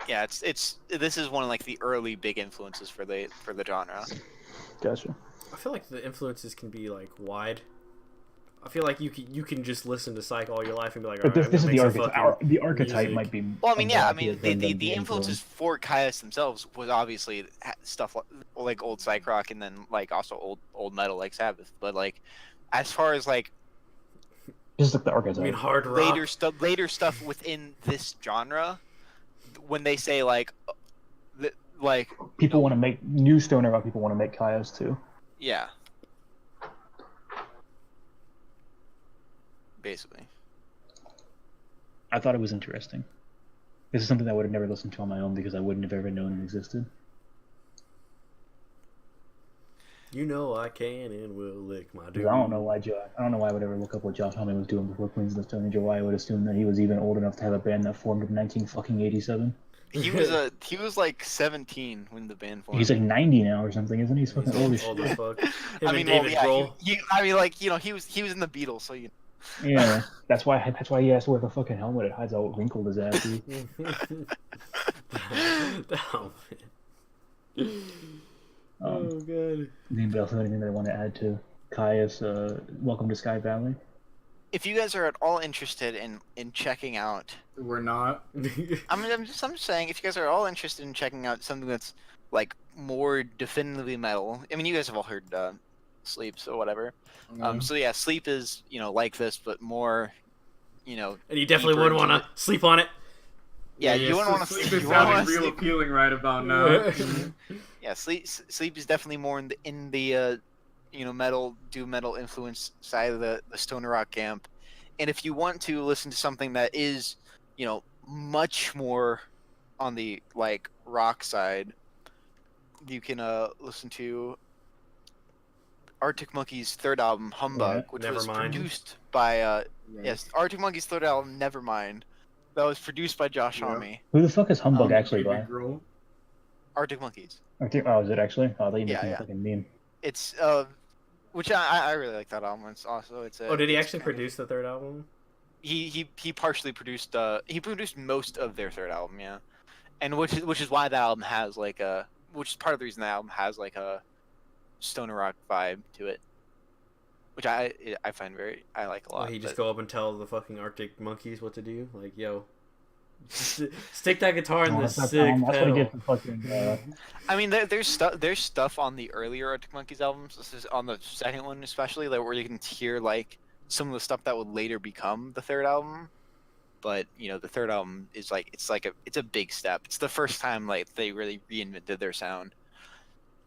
yeah, this is one of like the early big influences for the genre. Gotcha. I feel like the influences can be like wide. I feel like you can just listen to Psych all your life and be like, but this is the archetype. The archetype might be. Well, I mean, yeah, I mean the influences for Kyuss themselves was obviously stuff like old psych rock, and then like also old metal like Sabbath. But like, as far as like, this is like the archetype. I mean, hard rock. Later stuff within this genre. When they say like people want to make new stoner rock, people want to make Kyuss too. Yeah. Basically. I thought it was interesting. This is something I would have never listened to on my own, because I wouldn't have ever known it existed. You know I can and will lick my dude. I don't know why I would ever look up what Josh Homme was doing before Queens of the Stone Age, or why I would assume that he was even old enough to have a band that formed in 1987. He was like 17 when the band formed. He's like 90 now or something, isn't he? He's fucking old as shit. Fuck. I mean, David Grohl. I mean, like, you know, he was in the Beatles, so you. Yeah, that's why he has to wear the fucking helmet. It hides how wrinkled his ass is. Oh, man. Oh god. Anybody else have anything that I want to add to Kyuss? Welcome to Sky Valley. If you guys are at all interested in checking out, we're not. I'm just saying, if you guys are all interested in checking out something that's like more definitively metal. I mean, you guys have all heard Sleep, so whatever. So yeah, Sleep is, you know, like this, but more, you know. And you definitely wouldn't want to sleep on it. Yeah, you wouldn't want to sleep. It's sounding real appealing right about now. Yeah, Sleep is definitely more in the you know, doom metal influence side of the stoner rock camp. And if you want to listen to something that is, you know, much more on the like rock side, you can listen to Arctic Monkeys' third album, Humbug, which was produced by yes, Arctic Monkeys' third album, Nevermind. That was produced by Josh Homme. Who the fuck is Humbug actually by? Arctic Monkeys. Oh, is it actually? Oh, they make a fucking meme. It's which I really like that album. It's also did he actually produce the third album? he partially produced he produced most of their third album, yeah, and which is why that album has like a which is part of the reason that album has like a stoner rock vibe to it, which I find I like a lot. He just go up and tell the fucking Arctic Monkeys what to do, like, yo, stick that guitar in the sick pedal. I mean, there's stuff on the earlier Arctic Monkeys albums. This is on the second one especially, like, where you can hear like some of the stuff that would later become the third album. But you know, the third album is like it's a big step. It's the first time like they really reinvented their sound.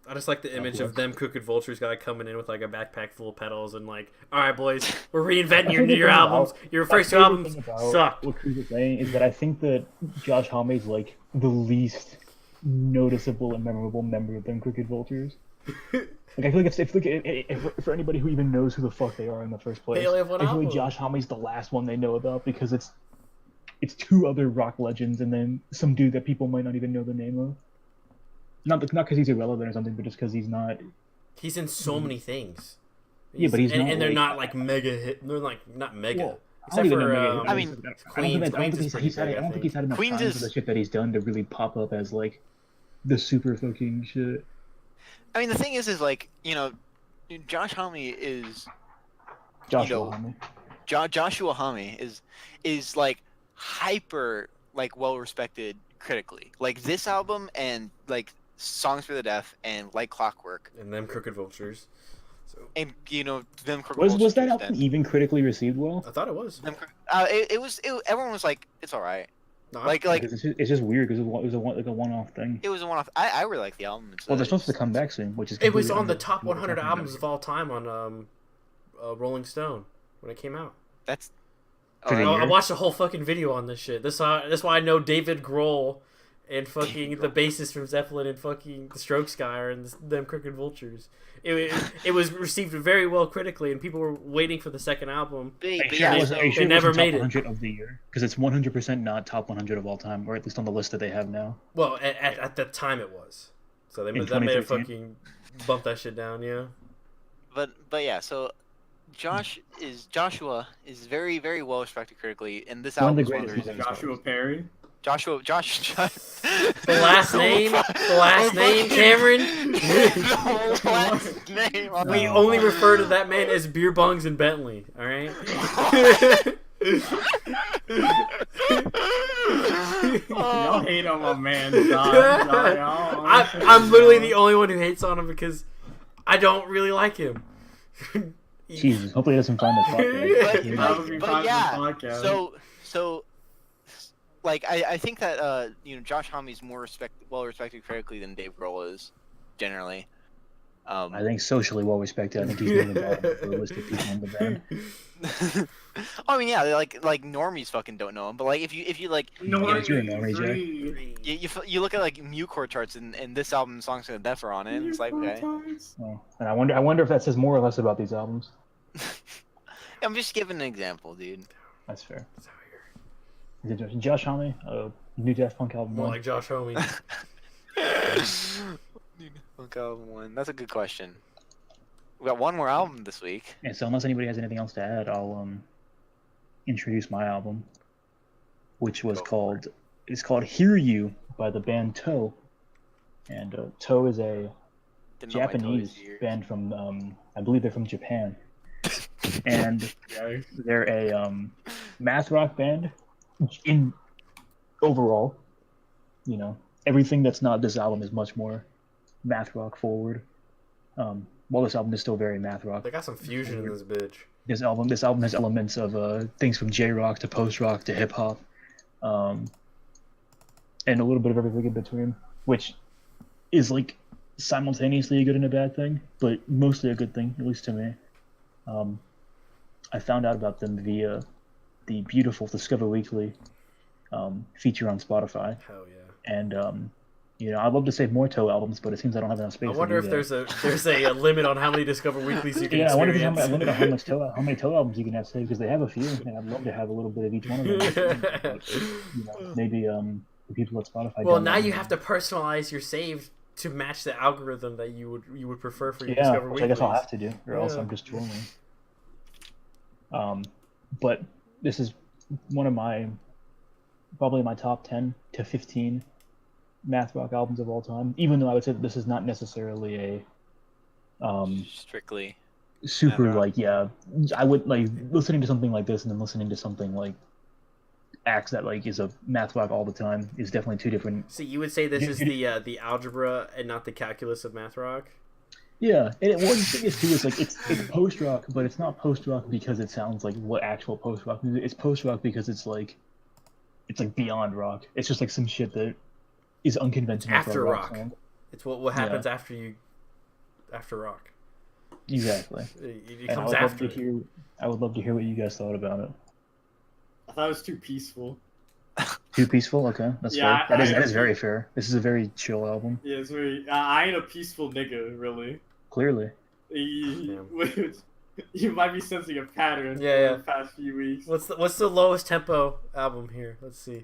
I just like the image of them Crooked Vultures guy coming in with like a backpack full of pedals and like, all right, boys, we're reinventing your albums. Your first two albums sucked. What Cruz is saying is that I think that Josh Homme is like the least noticeable and memorable member of them Crooked Vultures. Like I feel like if for anybody who even knows who the fuck they are in the first place, I feel like Josh Homme's the last one they know about because it's two other rock legends and then some dude that people might not even know the name of. Not because he's irrelevant or something, but just because he's not. He's in so many things. But he's not. And they're not like mega hit. They're like not mega. Well, except for I mean, Queens. I don't think he's had enough time for the shit that he's done to really pop up as like the super fucking shit. I mean, the thing is like, you know, Josh Homme is. Joshua Homme. Joshua Homme is like hyper like well respected critically. Like this album and like Songs for the Deaf and Like Clockwork and them Crooked Vultures. So and you know them Crooked Vultures. Was that then. album even critically received well? I thought it was. It was. Everyone was like, it's all right. No, like it's just weird because it was a one-off thing. It was a one-off. I really like the album. Well, they're supposed to come back soon, which is. It was on the top 100 albums of all time on Rolling Stone when it came out. That's. I watched a whole fucking video on this shit. That's why I know David Grohl and fucking the bassist from Zeppelin and fucking the Strokes guy are in them Crooked Vultures. It was received very well critically, and people were waiting for the second album. They never made it. 100 of the year because it's 100% not top 100 of all time, or at least on the list that they have now. Well, at the time it was. So they may have fucking bumped that shit down, yeah. But yeah, so. Joshua is very, very well respected critically, and this album is one of the reasons. Joshua Perry. Josh. The last name, Cameron. The last name. We only refer to that man as Beer Bongs and Bentley. All right. Y'all hate on my man. I'm literally the only one who hates on him because I don't really like him. Jesus, hopefully he doesn't find the podcast. But yeah, so like I think that you know, Josh Homme's more well respected critically than Dave Grohl is generally. I think socially well respected. I think he's one of the list of people in the band. I mean, yeah, like normies fucking don't know him, but like if you like, you're a normie, Jack. You look at like Mucore charts and this album, Songs for the Deaf are on it, and it's like okay. Oh, and I wonder if that says more or less about these albums. I'm just giving an example, dude. That's fair. Is it Josh Homme? New Daft Punk album. More like Josh Homme. Punk album 1. That's a good question. We got one more album this week. Yeah, so unless anybody has anything else to add, I'll introduce my album, which was called Hear You by the band Toe. And Toe is a Japanese band from I believe they're from Japan. And they're a math rock band in overall, you know, everything that's not this album is much more math rock forward. Well, this album is still very math rock. They got some fusion in this bitch. This album has elements of things from J-rock to post-rock to hip-hop, and a little bit of everything in between, which is like simultaneously a good and a bad thing, but mostly a good thing, at least to me. I found out about them via the beautiful Discover Weekly feature on Spotify. Hell yeah. And you know, I'd love to save more Toe albums, but it seems I don't have enough space. I wonder if there's a limit on how many Discover Weeklies you can experience. I wonder if there's a limit on how many Toe albums you can have saved, because they have a few, and I'd love to have a little bit of each one of them. But, you know, maybe the people at Spotify. Well, now you have to personalize your save to match the algorithm that you would prefer for your Discover Weeklies. I guess I'll have to do, or else I'm just trolling. But this is one of probably my top 10 to 15 math rock albums of all time. Even though I would say that this is not necessarily a strictly super like I would like listening to something like this and then listening to something like Axe that like is a math rock all the time is definitely two different. So you would say this is the algebra and not the calculus of math rock? Yeah, and one thing is too is like it's post rock, but it's not post rock because it sounds like what actual post rock is. It's post rock because it's like beyond rock. It's just like some shit that is unconventional. After for a rock. song. It's what happens after rock. Exactly. It comes after. I would love to hear what you guys thought about it. I thought it was too peaceful. Too peaceful? Okay, that's fair. That is very fair. This is a very chill album. Yeah, it's very. I ain't a peaceful nigga, really. Clearly. You might be sensing a pattern for the past few weeks. What's the lowest tempo album here? Let's see.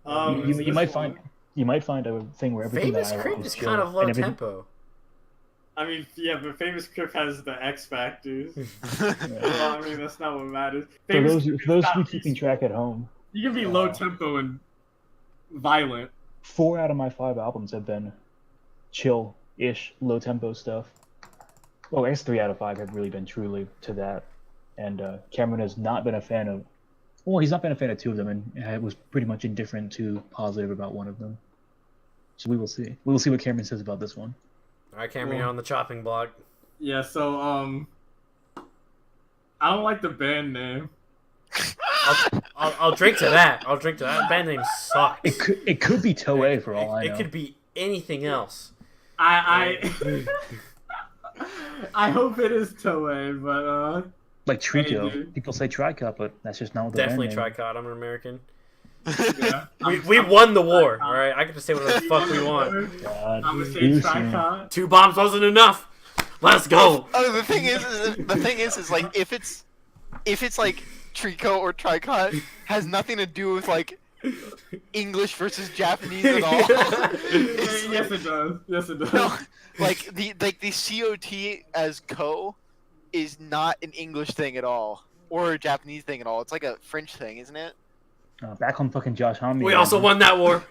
You might find a thing where everything Famous that I Crip write is kind of low tempo. I mean, yeah, but Famous Crip has the X factors. Well, I mean, that's not what matters. For those who keeping track at home, you can be low tempo and violent. 4 out of my 5 albums have been chill-ish, low tempo stuff. Well, I guess 3 out of 5 have really been truly to that. And Cameron has not been a fan of. Well, he's not been a fan of 2 of them, and was pretty much indifferent to positive about 1 of them. So we will see. We will see what Cameron says about this one. All right, Cameron, you're on the chopping block. Yeah, so I don't like the band name. I'll drink to that. I'll drink to that. Band name sucks. It could be Toei for all I know. It could be anything else. I hope it is Toei, but like Trico. People say Tricot, but that's just not what the definitely band name. Tricot. I'm an American. Yeah. We won the war. All right, I get to say whatever the fuck we want. God, I'm gonna say Tricot. 2 bombs wasn't enough. Let's go. Oh, the thing is like if it's like Trico or Tricot has nothing to do with like English versus Japanese at all. Yes, it does. Yes, it does. No, like the COT as ko is not an English thing at all or a Japanese thing at all. It's like a French thing, isn't it? Back on fucking Josh Homme. We also won that war.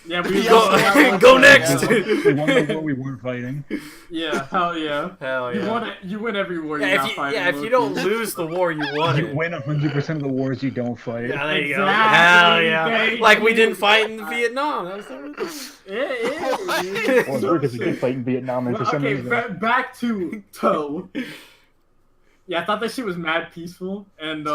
Yeah, we go next. We won the war we weren't fighting. Yeah, hell yeah. Hell yeah. You win every war Yeah, you're not fighting. if you don't lose the war, you won You it. win 100% of the wars you don't fight. Yeah, there you go. Exactly. Hell yeah. Like we didn't fight in Vietnam. That was Well, because we did fight in Vietnam, and for some reason. Back to Toe. Yeah, I thought that shit was mad peaceful, and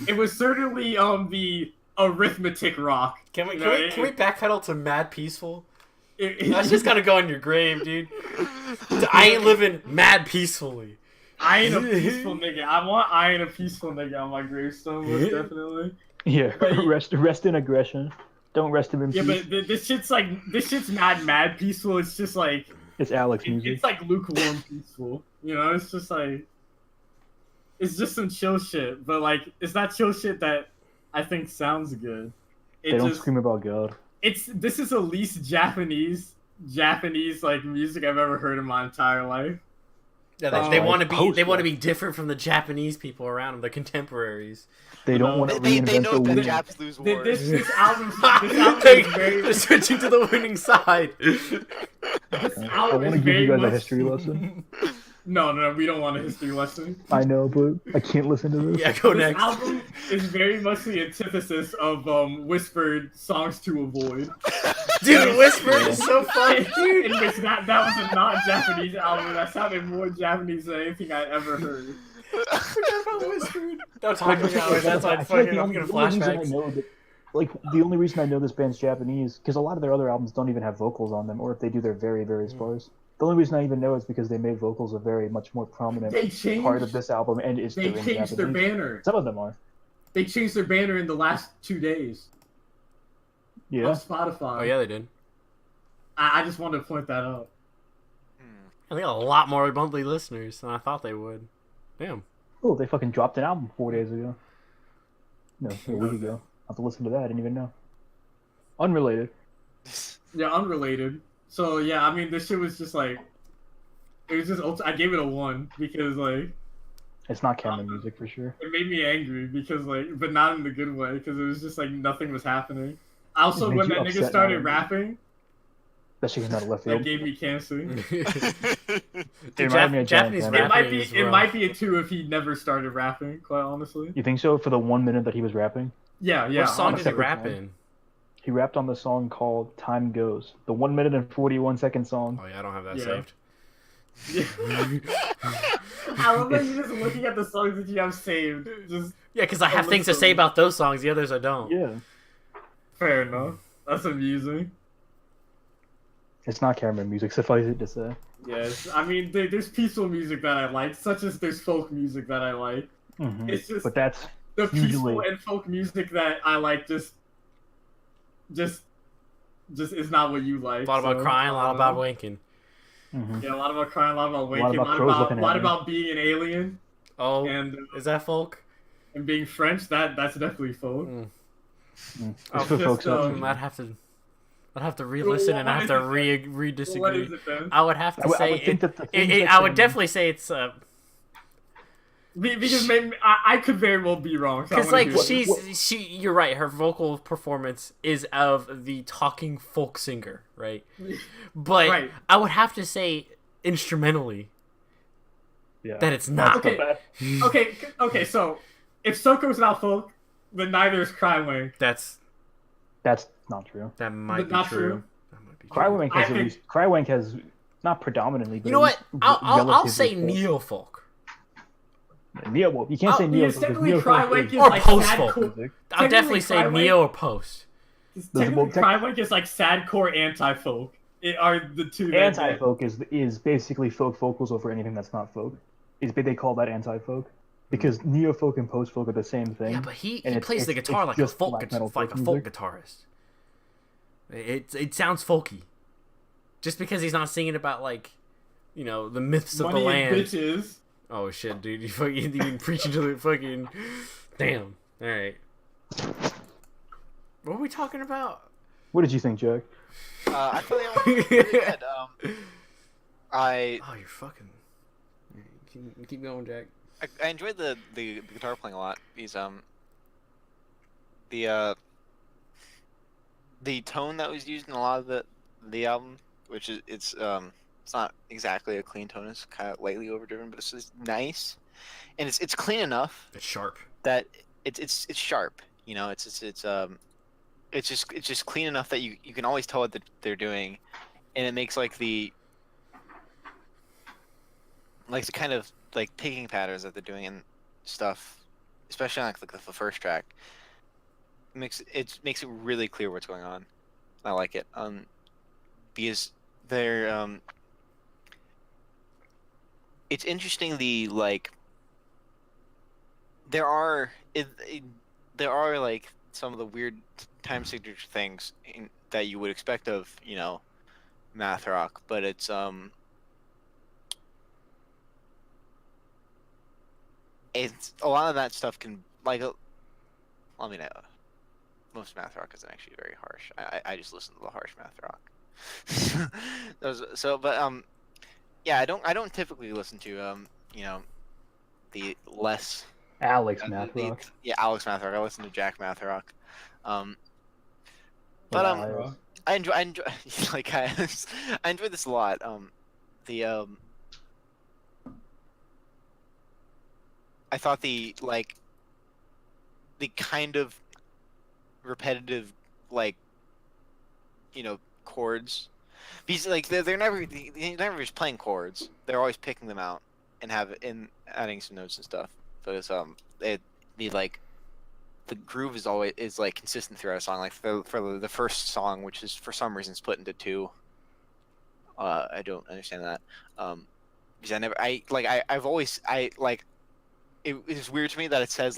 it was certainly the arithmetic rock. Can we backpedal to mad peaceful? That's just gonna go in your grave, dude. I ain't living mad peacefully. I ain't a peaceful nigga. I ain't a peaceful nigga on my gravestone, most definitely. Yeah, rest in aggression. Don't rest him in peace. Yeah, but this shit's not mad peaceful. It's just like it's Alex music. It's like lukewarm peaceful. You know, it's just like it's just some chill shit. But like, it's not chill shit that I think sounds good. They don't scream about God. This is the least Japanese like music I've ever heard in my entire life. Yeah, they want to be different from the Japanese people around them, the contemporaries. They don't want to reinvent they know the that wheel. Japs lose wars. This album is very. They're switching to the winning side. I want to give you guys a history lesson. No, we don't want a history lesson. I know, but I can't listen to this. Yeah, go this next. This album is very much the antithesis of whispered songs to avoid. Dude, Whispered is so funny, dude. In which that was a non-Japanese album that sounded more Japanese than anything I'd ever heard. I forgot about Whispered. Don't talk about it. That's like fucking. I'm getting flashbacks. The only reason I know this band's Japanese, because a lot of their other albums don't even have vocals on them, or if they do, they're very, very sparse. The only reason I even know is because they made vocals a very much more prominent part of this album, and it's they changed their banner. Some of them are. They changed their banner in the last 2 days. Yeah. On Spotify. Oh yeah, they did. I just wanted to point that out. I think a lot more monthly listeners than I thought they would. Damn. Oh, they fucking dropped an album 4 days ago. No, a week ago. I have to listen to that. I didn't even know. Unrelated. Yeah, unrelated. So yeah, I mean, this shit was just like, it was just. I gave it a 1 because like, It's not Cameron music for sure. It made me angry because but not in the good way, because it was just nothing was happening. Also, It made when you that nigga upset started now. rapping, That shit came out of left that field. gave me cancer. It reminded me of Japanese Giant It Panda. rapping might is be it rough. might be a 2 if he never started rapping. Quite honestly. You think so? For the 1 minute that he was rapping, Yeah. What song did he honestly. rap in? he rapped on the song called "Time Goes," the 1 minute and 41-second song. Oh yeah, I don't have that Yeah. saved. I love that you're just looking at the songs that you have saved. Just Yeah, because I have things to listen. say about those songs. The others I don't. Yeah, fair enough. That's amusing. it's not Cameron music. Suffice it to say. Yes, I mean there's peaceful music that I like, such as there's folk music that I like. Mhm. It's just But that's the peaceful usually- and folk music that I like just is not what you like. A lot about so, crying, a lot about winking. mhm. Yeah, a lot about crying, a lot about lot winking, about crows looking at lot me. about being an alien Oh, and is that folk? being French. That's definitely folk. Mm. It's Oh, for just, folks. I'd have to re-listen and I have to What re-disagree. is it then? I would have to I say would think that the things that I would can- definitely say it's Because maybe I could very well be wrong. So I because wanna like hear it. you're right, her vocal performance is of the talking folk singer, right? But Right. I would have to say instrumentally Yeah. that it's not. Okay. Okay. So if Soko's not folk, then neither is Crywink. That's not true. that might But be not true. true. That might be true. Crywink I has at think- least Crywink has not predominantly. But You know at what? least I'll relatively say folk. neo folk. Neo. Well, you can't say neo. Because because technically neo folk Crywink is is Or like post-folk. sad music. I'll definitely say Crywink- neo or post. Technically, well, Crywink is like sadcore anti-folk. It are the two. that- Anti-folk is basically folk vocals over anything that's not folk. They call that anti-folk because neo-folk and post-folk are the same thing. Yeah, but he and plays the it's guitar like a just folk black metal like a folk folk music. guitarist. It sounds folky, just because he's not singing about like, the myths of Money the and land. bitches. Oh shit, dude! You been preaching to the fucking. Damn. All right. What were we talking about? What did you think, Jack? I feel like it was pretty good. Oh, you're fucking. Keep going, Jack. I enjoyed the guitar playing a lot. Because the tone that was used in a lot of the album, which is it's not exactly a clean tone. It's kind of lightly overdriven, but it's just nice, and it's clean enough It's sharp. that it's sharp. It's just clean enough that you can always tell what they're doing, and it makes like the kind of like picking patterns that they're doing and stuff, especially on like the first track. Makes it really clear what's going on. I like it. Because they're it's interesting there are like some of the weird time signature things that you would expect of math rock, but it's a lot of that stuff can most math rock isn't actually very harsh. I just listen to the harsh math rock. Yeah, I don't typically listen to the less Alex Math Rock. Alex math rock. I listen to Jack math rock. Or But Alex. I enjoy like I enjoy this a lot. I thought the kind of repetitive chords, because they're never just playing chords. They're always picking them out and adding some notes and stuff. But it's the groove is consistent throughout a song. Like for the first song, which is for some reason split into two. I don't understand that. Because it is weird to me that it says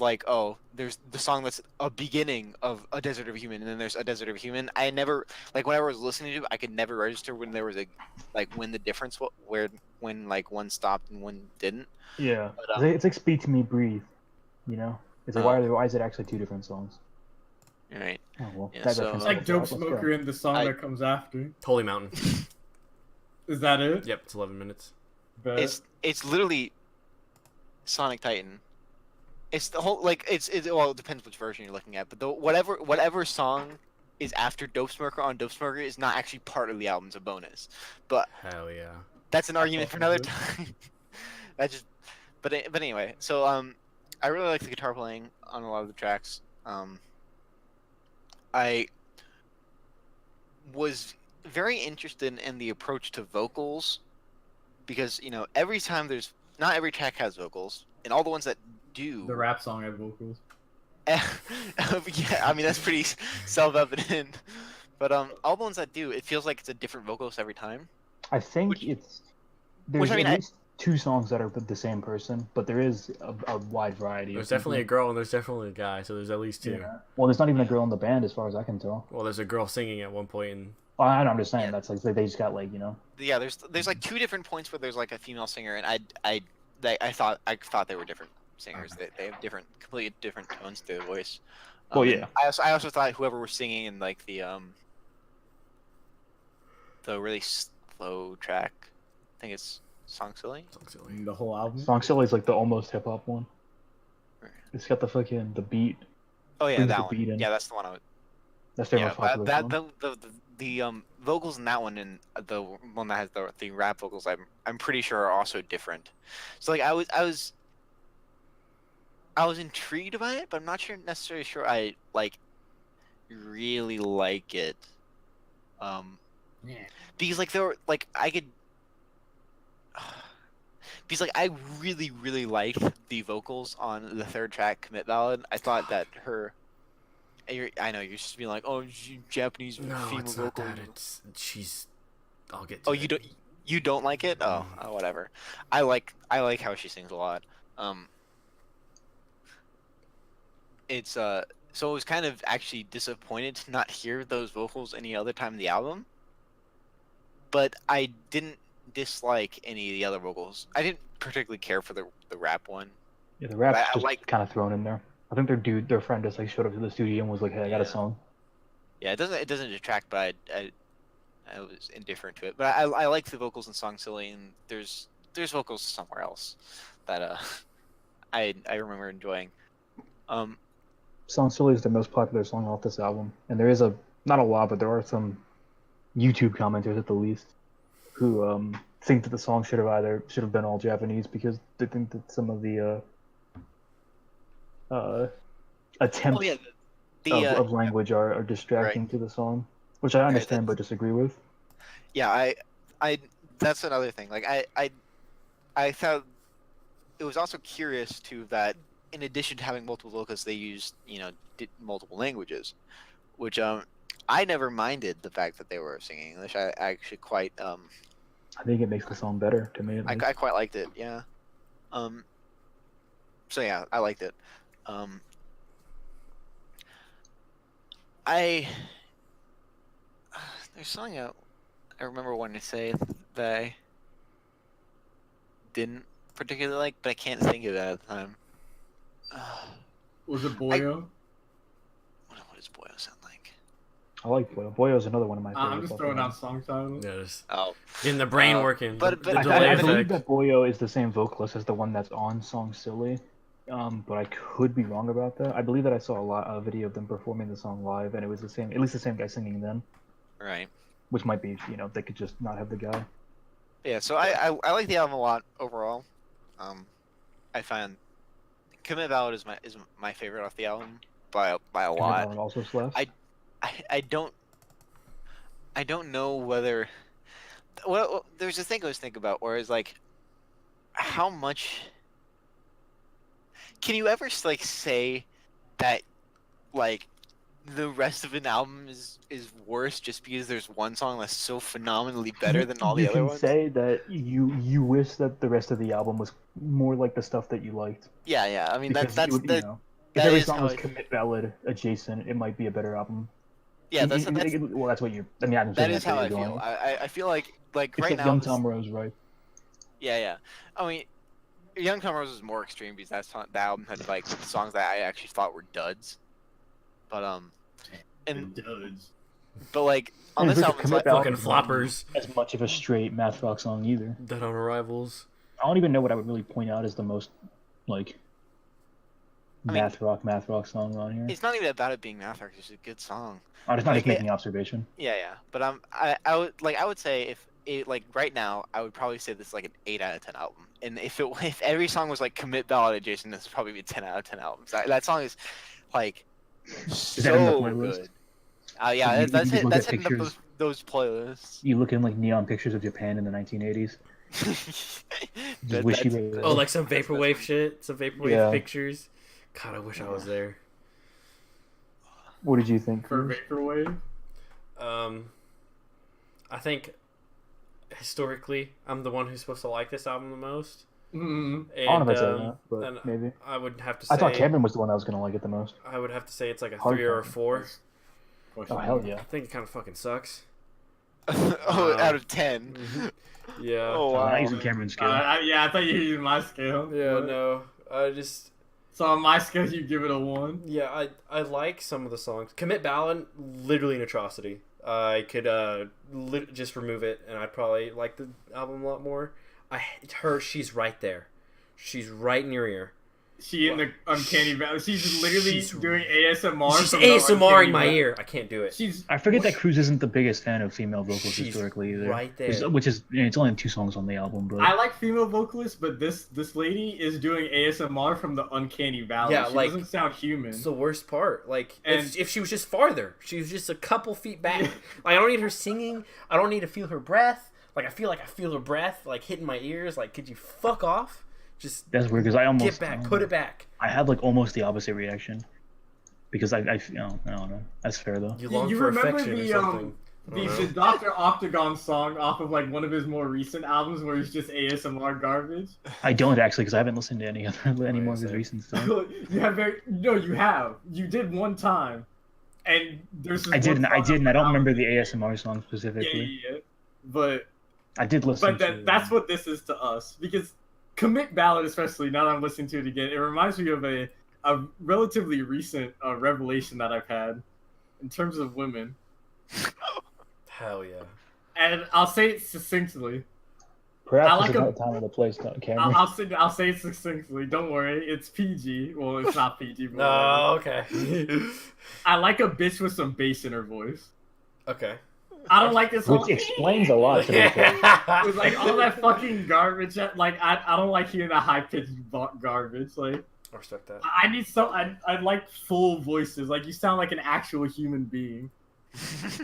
there's the song that's a beginning of A Desert of a Human, and then there's A Desert of a Human. I never whenever I was listening to it, I could never register when there was when the difference when one stopped and one didn't. Yeah, But, it's like "Speak to Me, Breathe." It's like why is it actually two different songs? Right. Oh well, Yeah, that so- reference It's like was Dope out. Let's go. Smoker in the song I- that comes after. Holy Mountain. Is that it? Yep, it's 11 minutes. Bet. It's literally Sonic Titan. It's the whole like it's well, it depends which version you're looking at, but whatever song is after Dope Smoker on Dope Smoker is not actually part of the album; it's a bonus. But Hell yeah. that's an argument for another good. time. That just, but anyway, so I really like the guitar playing on a lot of the tracks. I was very interested in the approach to vocals because every time not every track has vocals, and all the ones that do. The rap song had vocals. Yeah, I mean that's pretty self-evident. But all the ones that do, it feels like it's a different vocalist every time. I think there's I mean, at least 2 songs that are with the same person, but there is a wide variety. There's definitely a girl and there's definitely a guy, so there's at least 2. Yeah. Well, there's not even a girl in the band as far as I can tell. Well, there's a girl singing at one point, and I know, I'm just saying Yeah. that's like they just got like Yeah, there's like 2 different points where there's like a female singer, and I thought they were different singers. They have completely different tones to their voice. Well, yeah. I also thought whoever was singing in like the really slow track, I think it's Song Silly. The whole album. Song Silly is like the almost hip hop one. It's got the beat. Oh yeah, Brings that the one. beat in. Yeah, that's the one I would. That's their Yeah, most popular song. the vocals in that one and the one that has the rap vocals, I'm pretty sure are also different. So like I was intrigued by it, but I'm not necessarily sure I like really like it. Yeah. Because like there were like I could. Because like I really liked the vocals on the 3rd track, Commit Ballad. I thought that I know you're just being like, oh, Japanese no, female it's not vocal. that. She's. I'll get. To Oh, it. you don't like it? Oh, whatever. I like how she sings a lot. It's so I was kind of actually disappointed to not hear those vocals any other time in the album. But I didn't dislike any of the other vocals. I didn't particularly care for the rap one. Yeah, the rap's I just like- kind of thrown in there. I think their friend just like showed up to the studio and was like, "Hey, I got a Yeah. song." Yeah, it doesn't detract, but I was indifferent to it. But I like the vocals in Song Silly, and there's vocals somewhere else that I remember enjoying. Song Silly is the most popular song off this album, and there is not a lot, but there are some YouTube commenters at the least who think that the song should have been all Japanese because they think that some of the attempts Oh yeah, of language are distracting to the song, which I understand but disagree with. Yeah, I that's another thing. Like I thought it was also curious too that in addition to having multiple vocals, they used multiple languages, which I never minded the fact that they were singing English. I actually quite I think it makes the song better to me. I quite liked it. Yeah. So yeah, I liked it. There's a song I remember wanting to say that I didn't particularly like, but I can't think of it at the time. Was it Boyo? What does Boyo sound like? I like Boyo. Boyo is another one of my favorites. I'm just throwing out song titles. Yeah, just Oh, in the brain working. but- the but- delay I believe effect. that Boyo is the same vocalist as the one that's on Song Silly, but I could be wrong about that. I believe that I saw a video of them performing the song live, and it was at least the same guy singing then, right. which might be, they could just not have the guy. Yeah, so I like the album a lot overall. I find Commit Ballad is my favorite off the album by a And lot. everyone also slaps. I don't know whether. Well, there's a thing I was thinking about, whereas like, how much can you ever like say that like the rest of an album is worse just because there's one song that's so phenomenally better than all the other ones? You can say that you wish that the rest of the album was more like the stuff that you liked. Yeah. I mean Because that's if that every is song how was I- Commit Ballad adjacent, it might be a better album. yeah. That's Well, that's what you. I mean, I'm that saying is that's how what I you're feel. going. I feel like It's right like now. Young this- Tom Rose, right? Yeah. I mean, Young Tom Rose is more extreme because the album had like songs that I actually thought were duds. But and Duds. but like on Yeah, this look at album, it's Commit like, Ballad. Fucking floppers. As much of a straight math rock song either. Dead on Arrivals. I don't even know what I would really point out as the most like I mean, math rock songs on here. It's not even about it being math rock. It's just a good song. I'm just not Like, just making observation. Yeah. But I would say if it, like right now, I would probably say this is like an 8 out of 10 album. And if every song was like commit ballad adjacent, this would probably be a 10 out of 10 albums. That song is like Is that in the so playlist? good. Yeah, You that's just it. look That's at hitting pictures. those playlists. You look in like neon pictures of Japan in the 1980s. Just wish you were there. Oh, like some vaporwave shit, some vaporwave Yeah. pictures. God, I wish I was there. What did you think? For Kyuss? vaporwave. I think historically, I'm the one who's supposed to like this album the most. Mm. And, I don't know if I'd say that, and but maybe. I would have to say. I thought Cameron was the one that was gonna like it the most. I would have to say it's like a Hard 3 or a time. 4. Oh hell yeah! I think it kind of fucking sucks. Out of 10. Yeah. Oh I'm wow. not using Cameron's scale. Yeah, I thought you were using my scale. Yeah, but- no. I just. So on my scale, you give it a 1. Yeah, I like some of the songs. Commit Ballad, literally an atrocity. I could just remove it, and I'd probably like the album a lot more. She's right there. She's right in your ear. She in the uncanny valley. She's literally doing ASMR. She's from the ASMR in Uncanny my Valley. ear. I can't do it. She's. I forget that Cruz isn't the biggest fan of female vocals She's historically either. right there. Which is it's only 2 songs on the album, but I like female vocalists, but this lady is doing ASMR from the Uncanny Valley. Yeah, she like, doesn't sound human. It's the worst part. Like, And- if she was just farther, she was just a couple feet back. Like, I don't need her singing. I don't need to feel her breath. Like, I feel her breath, like, hitting my ears. Like, could you fuck off? Just that's weird because I almost get back. Put it back. I had like almost the opposite reaction because I don't know. That's fair though. You long you for remember affection or the something. the Dr. Octagon song off of like one of his more recent albums where it's just ASMR garbage? I don't actually because I haven't listened to any more of his same. recent stuff. You have. You did one time, and there's. This I did, one and I song did, and I on don't the remember the album- ASMR song specifically. Yeah. But I did listen. that's what this is to us because Commit Ballad, especially now that I'm listening to it again, it reminds me of a relatively recent revelation that I've had in terms of women, Hell yeah. and I'll say it succinctly. Perhaps I like it's a- about time and a place, Cameron. I'll say it succinctly. Don't worry, it's PG. Well, it's not PG. But No, okay. I like a bitch with some bass in her voice. Okay. I don't like this whole. Which explains a lot. To be fair. With like all that fucking garbage. Like I don't like hearing that high pitched garbage. Like I respect that. I need I like full voices. Like you sound like an actual human being.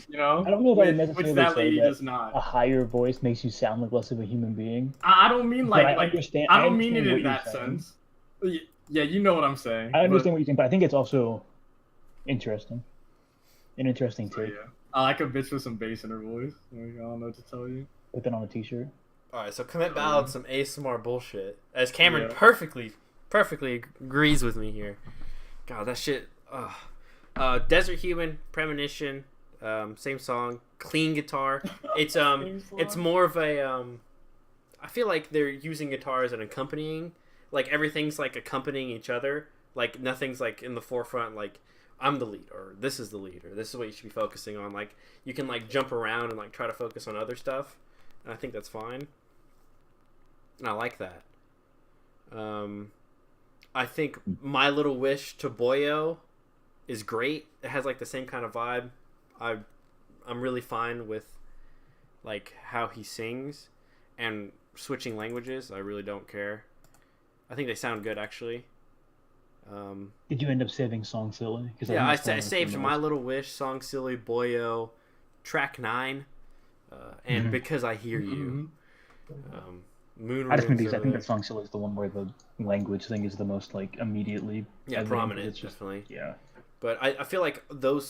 You know. I don't know if I would Which necessarily that say lady that does not. a higher voice makes you sound like less of a human being. I don't mean But like I understand. I don't mean it understand in what that you're saying. sense. Yeah, you know what I'm saying. I understand what you think, but I think it's also interesting. An interesting But, take. yeah. I like a bitch with some bass in her voice. Like, I don't know what to tell you. Put that on a t-shirt. Alright, so Commit Ballad, some ASMR bullshit. As Cameron Yeah. perfectly agrees with me here. God, that shit. Desert Human, Premonition, same song, clean guitar. It's it's more of a I feel like they're using guitar as an accompanying. Like everything's like accompanying each other. Like nothing's like in the forefront. Like I'm the lead, or this is the lead, or this is what you should be focusing on. Like you can like jump around and like try to focus on other stuff, and I think that's fine. And I like that. I think My Little Wish to Boyo is great. It has like the same kind of vibe. I'm really fine with like how he sings and switching languages. I really don't care. I think they sound good actually. Did you end up saving Song Silly? Yeah, I saved My Little Wish, Song Silly, Boyo, track 9, and Because I Hear You. Moon I just mean Rings because I are think the- that Song Silly is the one where the language thing is the most like immediately evident. prominent, It's just, definitely. yeah. But I feel like the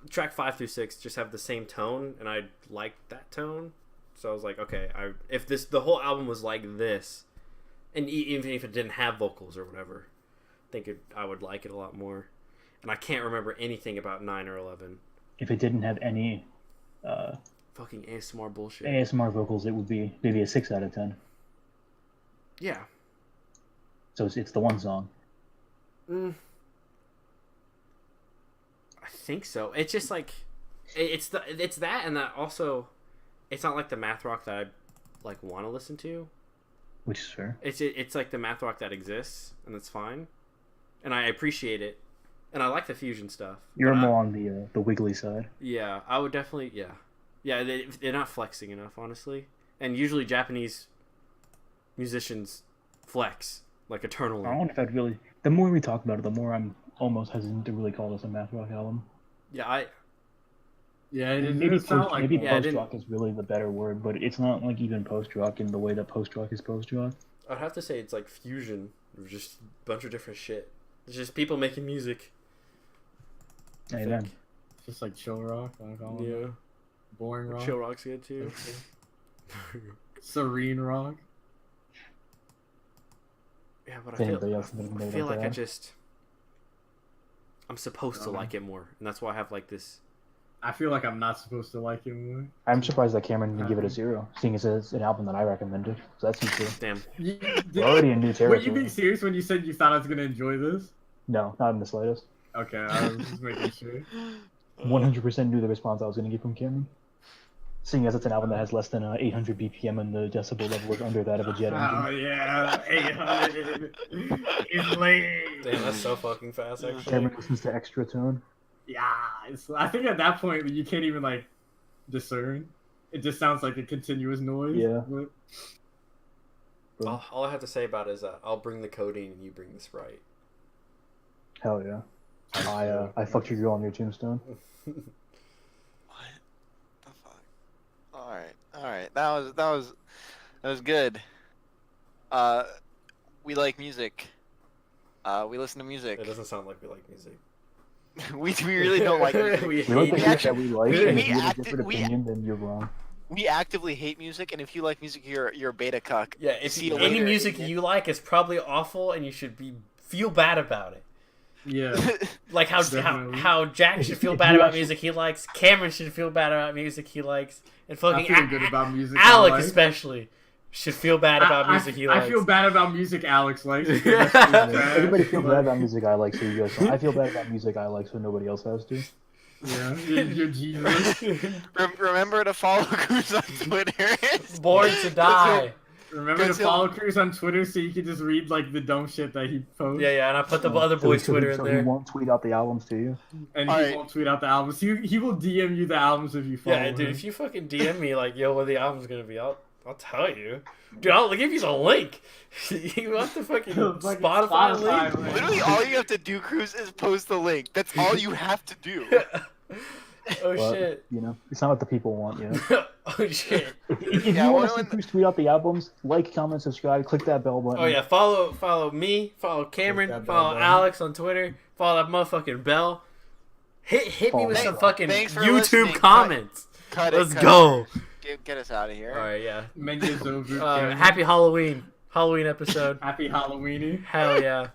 track 5 through 6 just have the same tone, and I like that tone. So I was like, okay, if the whole album was like this, and even if it didn't have vocals or whatever, I think I would like it a lot more. And I can't remember anything about 9 or 11. If it didn't have any Fucking ASMR bullshit. ASMR vocals, it would be maybe a 6 out of 10. Yeah. So it's the one song. I think so. It's just like it's that, and that also it's not like the math rock that I like want to listen to, which is fair. It's like the math rock that exists, and that's fine, and I appreciate it, and I like the fusion stuff. You're more on the wiggly side. Yeah, I would definitely. Yeah. They're not flexing enough, honestly, and usually Japanese musicians flex like eternally. I don't know if I'd really. The more we talk about it, the more I'm almost hesitant to really call this a math rock album. Yeah, Maybe like post rock is really the better word, but it's not like even post rock in the way that post rock is post rock. I'd have to say it's like fusion of just a bunch of different shit. It's just people making music. Amen. Just like chill rock, like all Yeah. Boring rock. Chill rock's good too. Serene rock. Yeah, but I Anybody else have anything feel like like that? I'm supposed to like it more, and that's why I have like this. I feel like I'm not supposed to like it more. I'm surprised that Cameron didn't give it a 0, seeing as it's an album that I recommended. So that's easy. Damn. We're already in new Were territory. you being serious when you said you thought I was gonna enjoy this? No, not in the slightest. Okay, I was just making sure. 100% knew the response I was going to get from Cameron. Seeing as it's an album that has less than 800 BPM and the decibel level is under that of a jet Oh engine. yeah, 800. It's late. Damn, that's so fucking fast, actually. Cameron listens to extra tone. Yeah, I think at that point you can't even like discern. It just sounds like a continuous noise. Yeah. But All I have to say about it is that I'll bring the codeine and you bring the Sprite. Hell yeah. I fucked your girl on your tombstone. What the fuck? All right. That was good. We like music. We listen to music. It doesn't sound like we like music. we really don't like music. we We like the hate music that we like, and if you have a different we- opinion, then you're wrong. We actively hate music, and if you like music, you're a beta cuck. Yeah, if See you any later, music idiot. you like is probably awful, and you should feel bad about it. yeah, Like how Definitely. Jack should feel bad about music he likes, Cameron should feel bad about music he likes, and I fucking feel good about music. I Alec like. especially should feel bad about music he likes. I feel bad about music Alex likes. Everybody feels bad about music I like, so you guys don't. I feel bad about music I like, so nobody else has to. Yeah, you're Jesus. Remember to follow Cruz on Twitter. Born to die. Remember to Because follow Cruz on Twitter so you can just read like the dumb shit that he posts. Yeah, and I put the other boy's Twitter in so there. he won't tweet out the albums to you. And he Alright. won't tweet out the albums. He will DM you the albums if you follow Yeah, dude, him. if you fucking DM me like, yo, what the album's gonna be, I'll tell you. Dude, I'll give you the link. You want the fucking Fucking Spotify link? link. Literally, all you have to do, Cruz, is post the link. That's all you have to do. Oh But, shit. you know, it's not what the people want, you know. Oh shit. If Yeah, you want well, to see Cruz tweet out the albums, like, comment, subscribe, click that bell button. Oh yeah, follow me, follow Cameron, That follow bell button. Alex on Twitter, follow that motherfucking bell. Hit me with Thanks- some fucking thanks for YouTube listening. comments. Cut it. Let's cut go. it. Get us out of here. Alright, yeah. Mendes over. Happy Halloween. Halloween episode. Happy Halloweeny. Hell yeah.